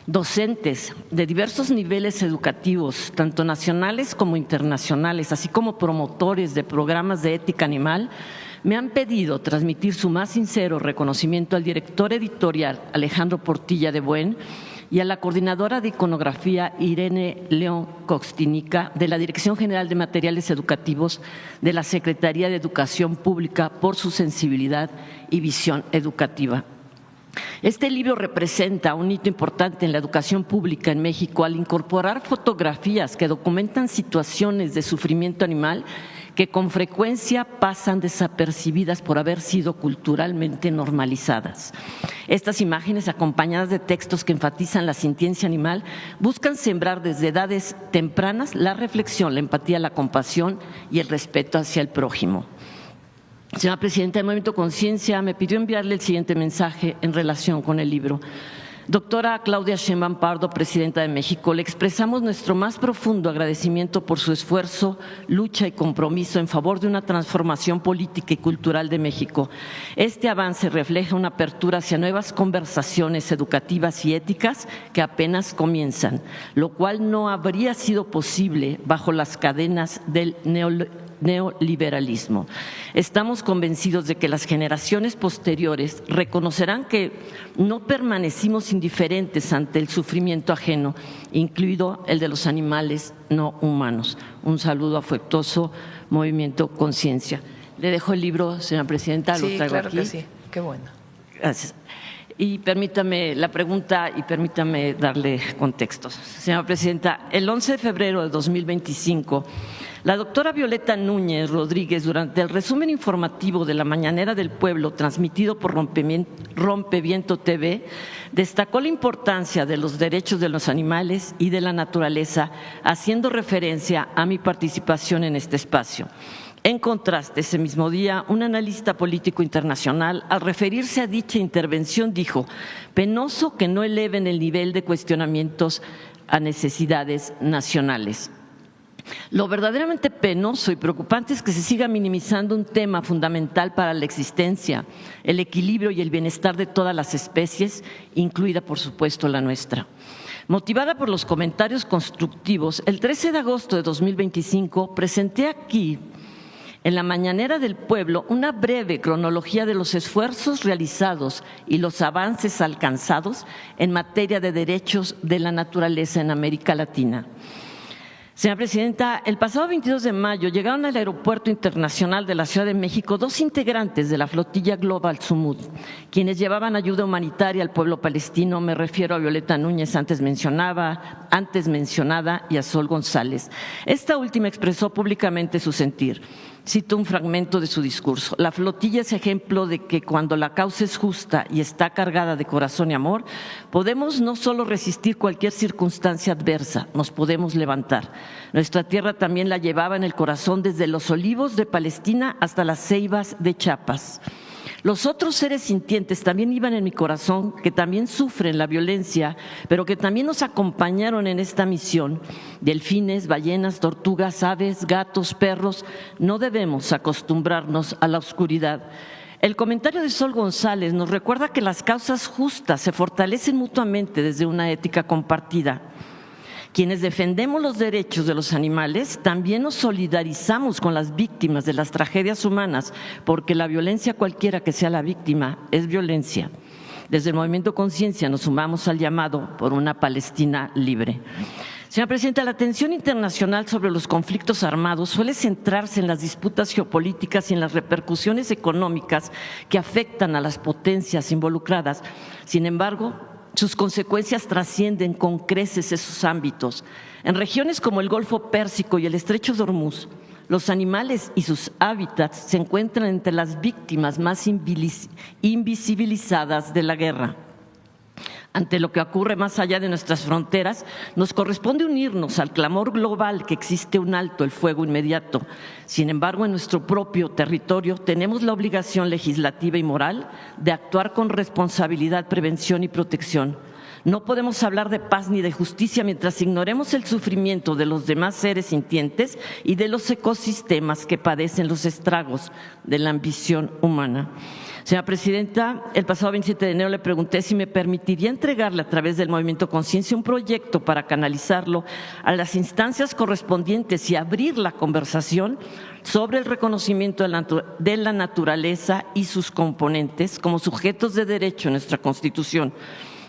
docentes de diversos niveles educativos, tanto nacionales como internacionales, así como promotores de programas de ética animal, me han pedido transmitir su más sincero reconocimiento al director editorial Alejandro Portilla de Buen y a la coordinadora de iconografía Irene León Coxtinica de la Dirección General de Materiales Educativos de la Secretaría de Educación Pública por su sensibilidad y visión educativa. Este libro representa un hito importante en la educación pública en México al incorporar fotografías que documentan situaciones de sufrimiento animal que con frecuencia pasan desapercibidas por haber sido culturalmente normalizadas. Estas imágenes, acompañadas de textos que enfatizan la sintiencia animal, buscan sembrar desde edades tempranas la reflexión, la empatía, la compasión y el respeto hacia el prójimo. Señora presidenta del Movimiento Conciencia, me pidió enviarle el siguiente mensaje en relación con el libro. Doctora Claudia Sheinbaum Pardo, presidenta de México, le expresamos nuestro más profundo agradecimiento por su esfuerzo, lucha y compromiso en favor de una transformación política y cultural de México. Este avance refleja una apertura hacia nuevas conversaciones educativas y éticas que apenas comienzan, lo cual no habría sido posible bajo las cadenas del neoliberalismo. Estamos convencidos de que las generaciones posteriores reconocerán que no permanecimos indiferentes ante el sufrimiento ajeno, incluido el de los animales no humanos. Un saludo afectuoso, Movimiento Conciencia. Le dejo el libro, señora presidenta, lo traigo claro aquí. Que sí, qué bueno. Gracias. Y permítame la pregunta y permítame darle contextos. Señora presidenta, el 11 de febrero de 2025, la doctora Violeta Núñez Rodríguez, durante el resumen informativo de la Mañanera del Pueblo transmitido por Rompeviento TV, destacó la importancia de los derechos de los animales y de la naturaleza, haciendo referencia a mi participación en este espacio. En contraste, ese mismo día, un analista político internacional, al referirse a dicha intervención, dijo: penoso que no eleven el nivel de cuestionamientos a necesidades nacionales. Lo verdaderamente penoso y preocupante es que se siga minimizando un tema fundamental para la existencia, el equilibrio y el bienestar de todas las especies, incluida, por supuesto, la nuestra. Motivada por los comentarios constructivos, el 13 de agosto de 2025 presenté aquí, en la Mañanera del Pueblo, una breve cronología de los esfuerzos realizados y los avances alcanzados en materia de derechos de la naturaleza en América Latina. Señora presidenta, el pasado 22 de mayo llegaron al Aeropuerto Internacional de la Ciudad de México 2 integrantes de la flotilla Global Sumud, quienes llevaban ayuda humanitaria al pueblo palestino. Me refiero a Violeta Núñez, antes mencionada, y a Sol González. Esta última expresó públicamente su sentir. Cito un fragmento de su discurso. La flotilla es ejemplo de que cuando la causa es justa y está cargada de corazón y amor, podemos no solo resistir cualquier circunstancia adversa, nos podemos levantar. Nuestra tierra también la llevaba en el corazón desde los olivos de Palestina hasta las ceibas de Chiapas. Los otros seres sintientes también iban en mi corazón, que también sufren la violencia, pero que también nos acompañaron en esta misión. Delfines, ballenas, tortugas, aves, gatos, perros, no debemos acostumbrarnos a la oscuridad. El comentario de Sol González nos recuerda que las causas justas se fortalecen mutuamente desde una ética compartida. Quienes defendemos los derechos de los animales también nos solidarizamos con las víctimas de las tragedias humanas, porque la violencia, cualquiera que sea la víctima, es violencia. Desde el Movimiento Conciencia nos sumamos al llamado por una Palestina libre. Señora Presidenta, la atención internacional sobre los conflictos armados suele centrarse en las disputas geopolíticas y en las repercusiones económicas que afectan a las potencias involucradas. Sin embargo, sus consecuencias trascienden con creces esos ámbitos. En regiones como el Golfo Pérsico y el Estrecho de Hormuz, los animales y sus hábitats se encuentran entre las víctimas más invisibilizadas de la guerra. Ante lo que ocurre más allá de nuestras fronteras, nos corresponde unirnos al clamor global que existe un alto el fuego inmediato. Sin embargo, en nuestro propio territorio tenemos la obligación legislativa y moral de actuar con responsabilidad, prevención y protección. No podemos hablar de paz ni de justicia mientras ignoremos el sufrimiento de los demás seres sintientes y de los ecosistemas que padecen los estragos de la ambición humana. Señora Presidenta, el pasado 27 de enero le pregunté si me permitiría entregarle a través del Movimiento Conciencia un proyecto para canalizarlo a las instancias correspondientes y abrir la conversación sobre el reconocimiento de la naturaleza y sus componentes como sujetos de derecho en nuestra Constitución.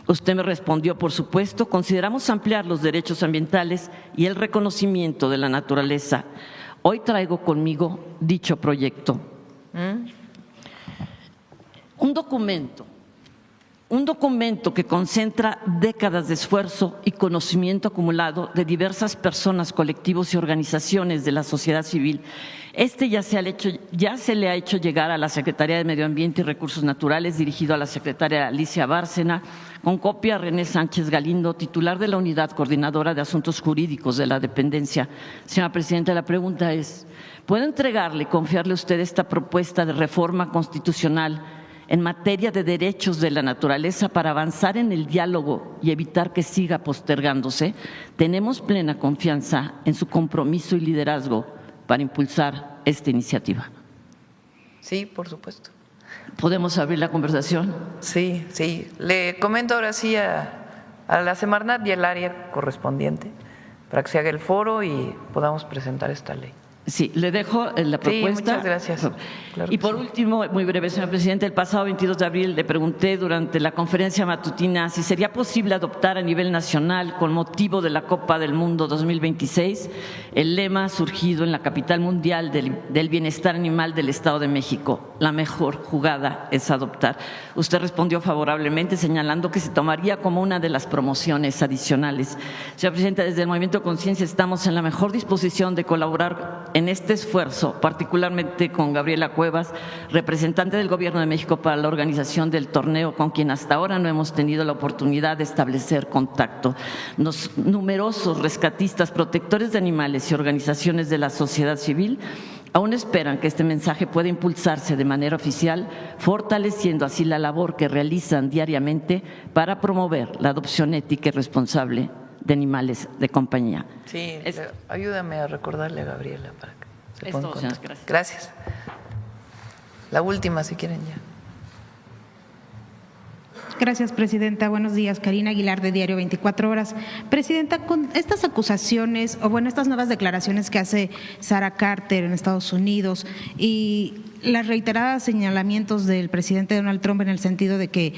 Usted me respondió, por supuesto, consideramos ampliar los derechos ambientales y el reconocimiento de la naturaleza. Hoy traigo conmigo dicho proyecto. Un documento que concentra décadas de esfuerzo y conocimiento acumulado de diversas personas, colectivos y organizaciones de la sociedad civil. Ya se le ha hecho llegar a la Secretaría de Medio Ambiente y Recursos Naturales, dirigido a la secretaria Alicia Bárcena, con copia a René Sánchez Galindo, titular de la Unidad Coordinadora de Asuntos Jurídicos de la Dependencia. Señora Presidenta, la pregunta es, ¿puedo entregarle y confiarle a usted esta propuesta de reforma constitucional en materia de derechos de la naturaleza para avanzar en el diálogo y evitar que siga postergándose? Tenemos plena confianza en su compromiso y liderazgo para impulsar esta iniciativa. Sí, por supuesto. ¿Podemos abrir la conversación? Sí, sí. Le comento ahora sí a la Semarnat y el área correspondiente para que se haga el foro y podamos presentar esta ley. Sí, le dejo la propuesta. Sí, muchas gracias. Claro, y por último, muy breve, señor presidente, el pasado 22 de abril le pregunté durante la conferencia matutina si sería posible adoptar a nivel nacional, con motivo de la Copa del Mundo 2026, el lema surgido en la capital mundial del bienestar animal del Estado de México: la mejor jugada es adoptar. Usted respondió favorablemente, señalando que se tomaría como una de las promociones adicionales. Señor presidente, desde el Movimiento Conciencia estamos en la mejor disposición de colaborar en este esfuerzo, particularmente con Gabriela Cuevas, representante del Gobierno de México para la organización del torneo, con quien hasta ahora no hemos tenido la oportunidad de establecer contacto. Los numerosos rescatistas, protectores de animales y organizaciones de la sociedad civil aún esperan que este mensaje pueda impulsarse de manera oficial, fortaleciendo así la labor que realizan diariamente para promover la adopción ética y responsable de animales de compañía. Sí, ayúdame a recordarle a Gabriela para que se ponga en contacto. Gracias. Gracias. La última, si quieren ya. Gracias, Presidenta. Buenos días. Karina Aguilar, de Diario 24 Horas. Presidenta, con estas acusaciones, estas nuevas declaraciones que hace Sarah Carter en Estados Unidos y las reiteradas señalamientos del presidente Donald Trump en el sentido de que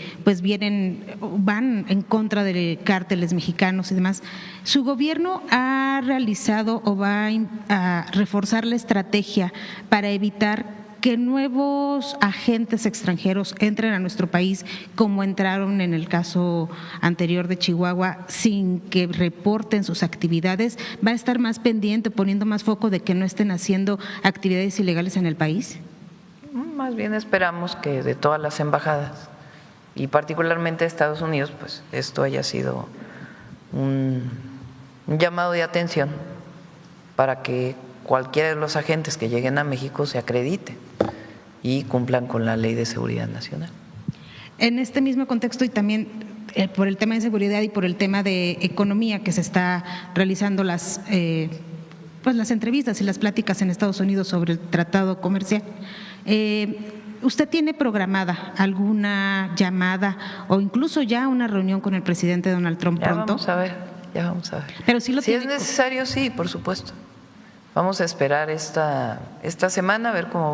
van en contra de cárteles mexicanos y demás, ¿su gobierno ha realizado o va a reforzar la estrategia para evitar que nuevos agentes extranjeros entren a nuestro país, como entraron en el caso anterior de Chihuahua, sin que reporten sus actividades? ¿Va a estar más pendiente, poniendo más foco de que no estén haciendo actividades ilegales en el país? Más bien esperamos que de todas las embajadas, y particularmente de Estados Unidos, pues esto haya sido un llamado de atención para que cualquiera de los agentes que lleguen a México se acredite y cumplan con la Ley de Seguridad Nacional. En este mismo contexto, y también por el tema de seguridad y por el tema de economía, que se está realizando las entrevistas y las pláticas en Estados Unidos sobre el tratado comercial, ¿usted tiene programada alguna llamada o incluso ya una reunión con el presidente Donald Trump pronto? Ya vamos a ver. Pero sí si es necesario, sí, por supuesto. Vamos a esperar esta semana a ver cómo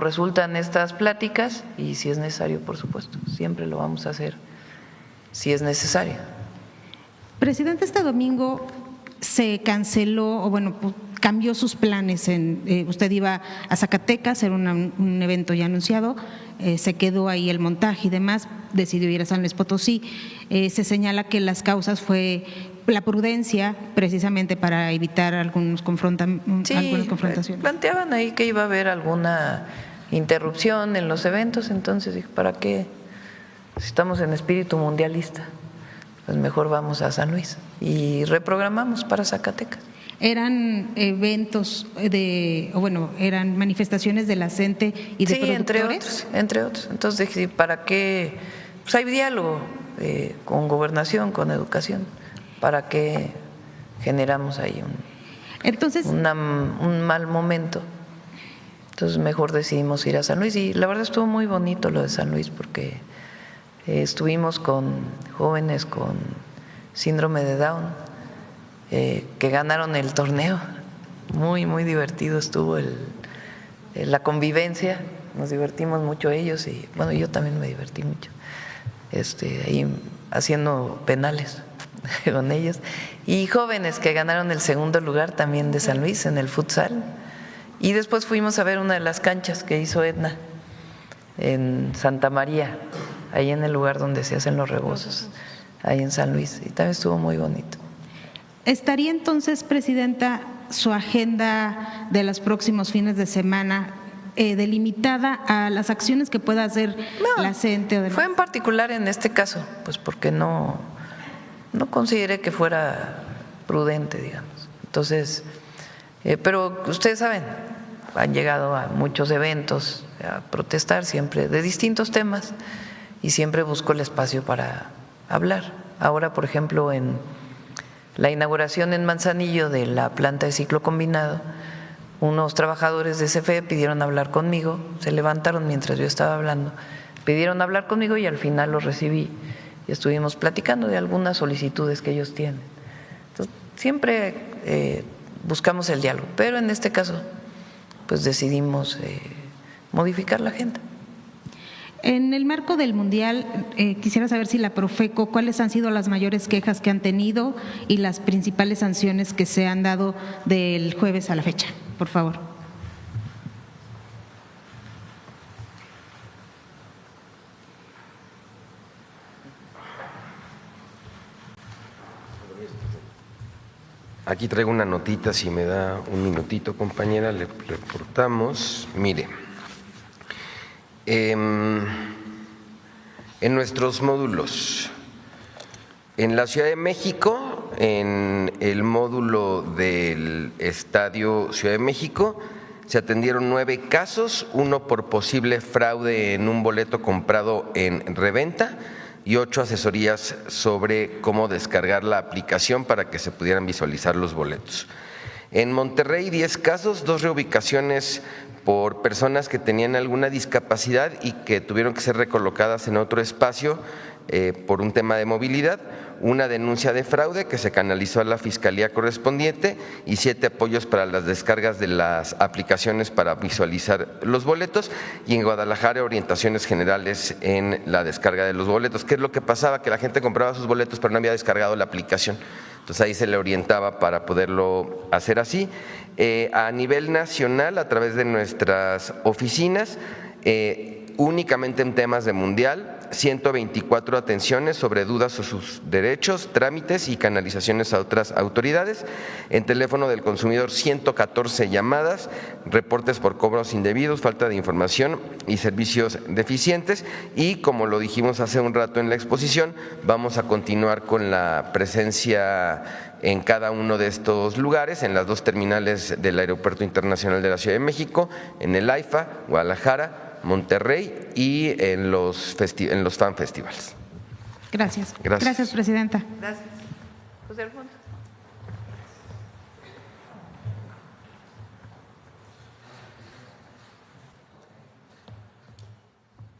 resultan estas pláticas, y si es necesario, por supuesto, siempre lo vamos a hacer si es necesario. Presidente, este domingo se canceló, o bueno, cambió sus planes. Usted iba a Zacatecas, era un evento ya anunciado, se quedó ahí el montaje y demás, decidió ir a San Luis Potosí. Se señala que las causas fue la prudencia, precisamente para evitar algunas confrontaciones. Planteaban ahí que iba a haber alguna interrupción en los eventos, entonces dije, ¿para qué? Si estamos en espíritu mundialista, pues mejor vamos a San Luis, y reprogramamos para Zacatecas. ¿Eran eventos eran manifestaciones de la CENTE y de productores? Entre otros. Entonces dije, ¿para qué? Pues hay diálogo con Gobernación, con Educación. ¿Para qué generamos ahí un mal momento? Entonces mejor decidimos ir a San Luis, y la verdad estuvo muy bonito lo de San Luis, porque estuvimos con jóvenes con síndrome de Down que ganaron el torneo. Muy, muy divertido estuvo la convivencia, nos divertimos mucho ellos, y bueno, yo también me divertí mucho ahí haciendo penales con ellos, y jóvenes que ganaron el segundo lugar también de San Luis en el futsal. Y después fuimos a ver una de las canchas que hizo Edna en Santa María, ahí en el lugar donde se hacen los rebozos, ahí en San Luis, y también estuvo muy bonito. ¿Estaría entonces, Presidenta, su agenda de los próximos fines de semana delimitada a las acciones que pueda hacer la CENTE? Fue en particular en este caso, pues porque no consideré que fuera prudente, digamos. Entonces, pero ustedes saben, han llegado a muchos eventos a protestar siempre de distintos temas, y siempre busco el espacio para hablar. Ahora, por ejemplo, en la inauguración en Manzanillo de la planta de ciclo combinado, unos trabajadores de CFE pidieron hablar conmigo, se levantaron mientras yo estaba hablando, pidieron hablar conmigo, y al final los recibí y estuvimos platicando de algunas solicitudes que ellos tienen. Entonces, siempre buscamos el diálogo, pero en este caso pues decidimos modificar la agenda. En el marco del Mundial, quisiera saber si la Profeco, ¿cuáles han sido las mayores quejas que han tenido y las principales sanciones que se han dado del jueves a la fecha? Por favor. Aquí traigo una notita, si me da un minutito, compañera, le reportamos. Mire, en nuestros módulos, en la Ciudad de México, en el módulo del Estadio Ciudad de México, se atendieron 9 casos, 1 por posible fraude en un boleto comprado en reventa, y 8 asesorías sobre cómo descargar la aplicación para que se pudieran visualizar los boletos. En Monterrey, 10 casos, 2 reubicaciones por personas que tenían alguna discapacidad y que tuvieron que ser recolocadas en otro espacio por un tema de movilidad, una denuncia de fraude que se canalizó a la fiscalía correspondiente y 7 apoyos para las descargas de las aplicaciones para visualizar los boletos, y en Guadalajara orientaciones generales en la descarga de los boletos. ¿Qué es lo que pasaba? Que la gente compraba sus boletos pero no había descargado la aplicación. Entonces ahí se le orientaba para poderlo hacer así. A nivel nacional, a través de nuestras oficinas, únicamente en temas de mundial, 124 atenciones sobre dudas o sus derechos, trámites y canalizaciones a otras autoridades. En teléfono del consumidor, 114 llamadas, reportes por cobros indebidos, falta de información y servicios deficientes. Y como lo dijimos hace un rato en la exposición, vamos a continuar con la presencia en cada uno de estos lugares, en las 2 terminales del Aeropuerto Internacional de la Ciudad de México, en el AIFA, Guadalajara, Monterrey y en los fan festivals. Gracias. Gracias, presidenta. Gracias. José Alfonso.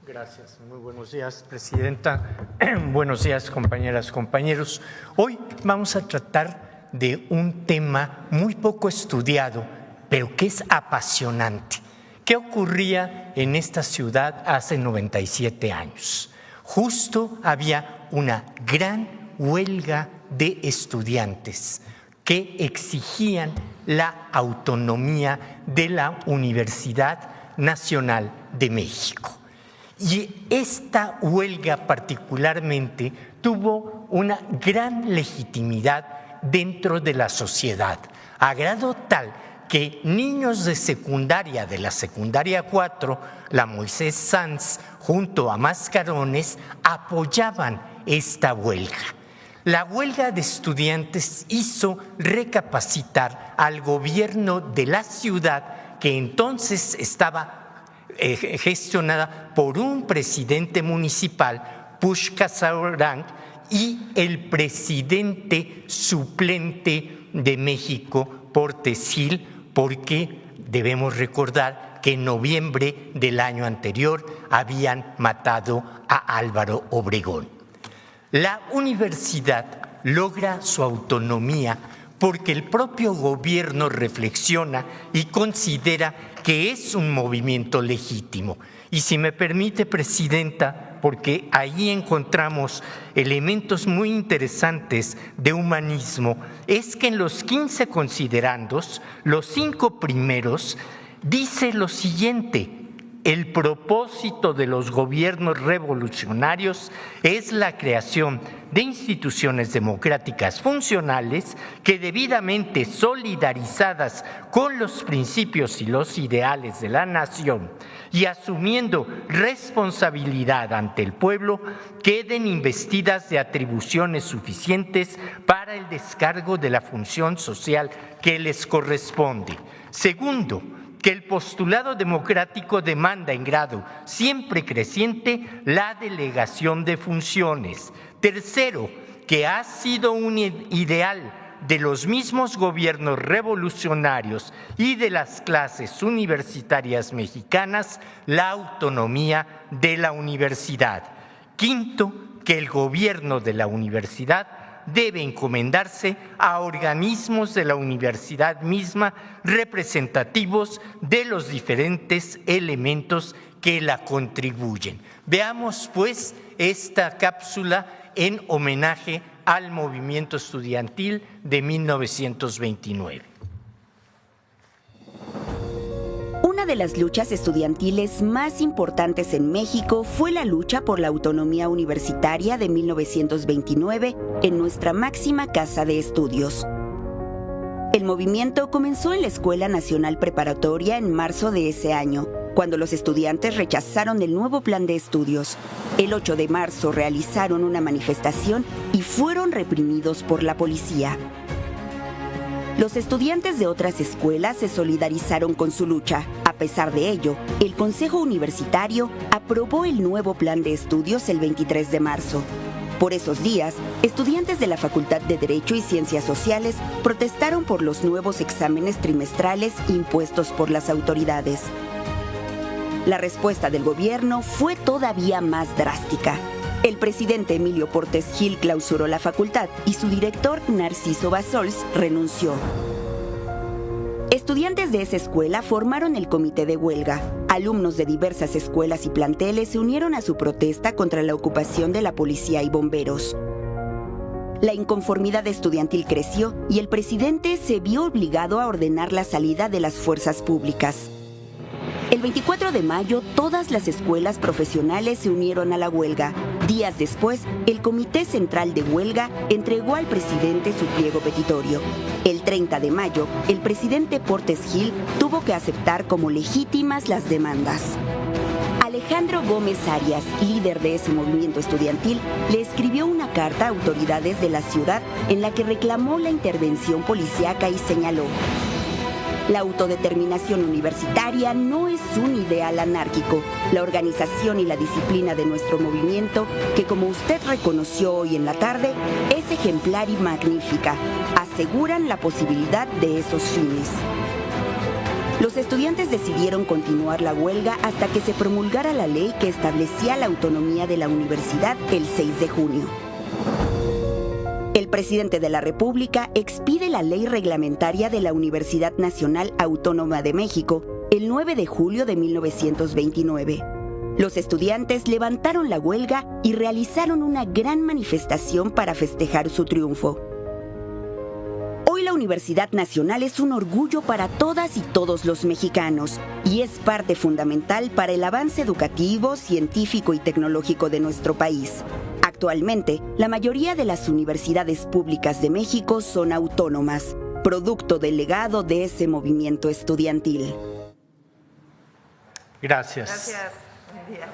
Gracias. Muy buenos días, presidenta. Buenos días, compañeras, compañeros. Hoy vamos a tratar de un tema muy poco estudiado, pero que es apasionante. ¿Qué ocurría en esta ciudad hace 97 años? Justo había una gran huelga de estudiantes que exigían la autonomía de la Universidad Nacional de México. Y esta huelga particularmente tuvo una gran legitimidad dentro de la sociedad, a grado tal que niños de secundaria, de la secundaria 4, la Moisés Sanz, junto a Mascarones, apoyaban esta huelga. La huelga de estudiantes hizo recapacitar al gobierno de la ciudad, que entonces estaba gestionada por un presidente municipal, Pushka Saurang, y el presidente suplente de México, Portesil, porque debemos recordar que en noviembre del año anterior habían matado a Álvaro Obregón. La universidad logra su autonomía porque el propio gobierno reflexiona y considera que es un movimiento legítimo. Y si me permite, presidenta, porque ahí encontramos elementos muy interesantes de humanismo, es que en los 15 considerandos, los 5 primeros, dice lo siguiente: el propósito de los gobiernos revolucionarios es la creación de instituciones democráticas funcionales que, debidamente solidarizadas con los principios y los ideales de la nación y asumiendo responsabilidad ante el pueblo, queden investidas de atribuciones suficientes para el descargo de la función social que les corresponde. Segundo, que el postulado democrático demanda en grado siempre creciente la delegación de funciones. Tercero, que ha sido un ideal de los mismos gobiernos revolucionarios y de las clases universitarias mexicanas la autonomía de la universidad. Quinto, que el gobierno de la universidad debe encomendarse a organismos de la universidad misma representativos de los diferentes elementos que la contribuyen. Veamos pues esta cápsula en homenaje al movimiento estudiantil de 1929. Una de las luchas estudiantiles más importantes en México fue la lucha por la autonomía universitaria de 1929 en nuestra máxima casa de estudios. El movimiento comenzó en la Escuela Nacional Preparatoria en marzo de ese año, cuando los estudiantes rechazaron el nuevo plan de estudios. El 8 de marzo realizaron una manifestación y fueron reprimidos por la policía. Los estudiantes de otras escuelas se solidarizaron con su lucha. A pesar de ello, el Consejo Universitario aprobó el nuevo plan de estudios el 23 de marzo. Por esos días, estudiantes de la Facultad de Derecho y Ciencias Sociales protestaron por los nuevos exámenes trimestrales impuestos por las autoridades. La respuesta del gobierno fue todavía más drástica. El presidente Emilio Portes Gil clausuró la facultad y su director, Narciso Bassols, renunció. Estudiantes de esa escuela formaron el comité de huelga. Alumnos de diversas escuelas y planteles se unieron a su protesta contra la ocupación de la policía y bomberos. La inconformidad estudiantil creció y el presidente se vio obligado a ordenar la salida de las fuerzas públicas. El 24 de mayo, todas las escuelas profesionales se unieron a la huelga. Días después, el Comité Central de Huelga entregó al presidente su pliego petitorio. El 30 de mayo, el presidente Portes Gil tuvo que aceptar como legítimas las demandas. Alejandro Gómez Arias, líder de ese movimiento estudiantil, le escribió una carta a autoridades de la ciudad en la que reclamó la intervención policíaca y señaló: la autodeterminación universitaria no es un ideal anárquico. La organización y la disciplina de nuestro movimiento, que como usted reconoció hoy en la tarde, es ejemplar y magnífica, aseguran la posibilidad de esos fines. Los estudiantes decidieron continuar la huelga hasta que se promulgara la ley que establecía la autonomía de la universidad el 6 de junio. El presidente de la República expide la ley reglamentaria de la Universidad Nacional Autónoma de México el 9 de julio de 1929. Los estudiantes levantaron la huelga y realizaron una gran manifestación para festejar su triunfo. Hoy la Universidad Nacional es un orgullo para todas y todos los mexicanos y es parte fundamental para el avance educativo, científico y tecnológico de nuestro país. Actualmente, la mayoría de las universidades públicas de México son autónomas, producto del legado de ese movimiento estudiantil. Gracias. Gracias. Buen día.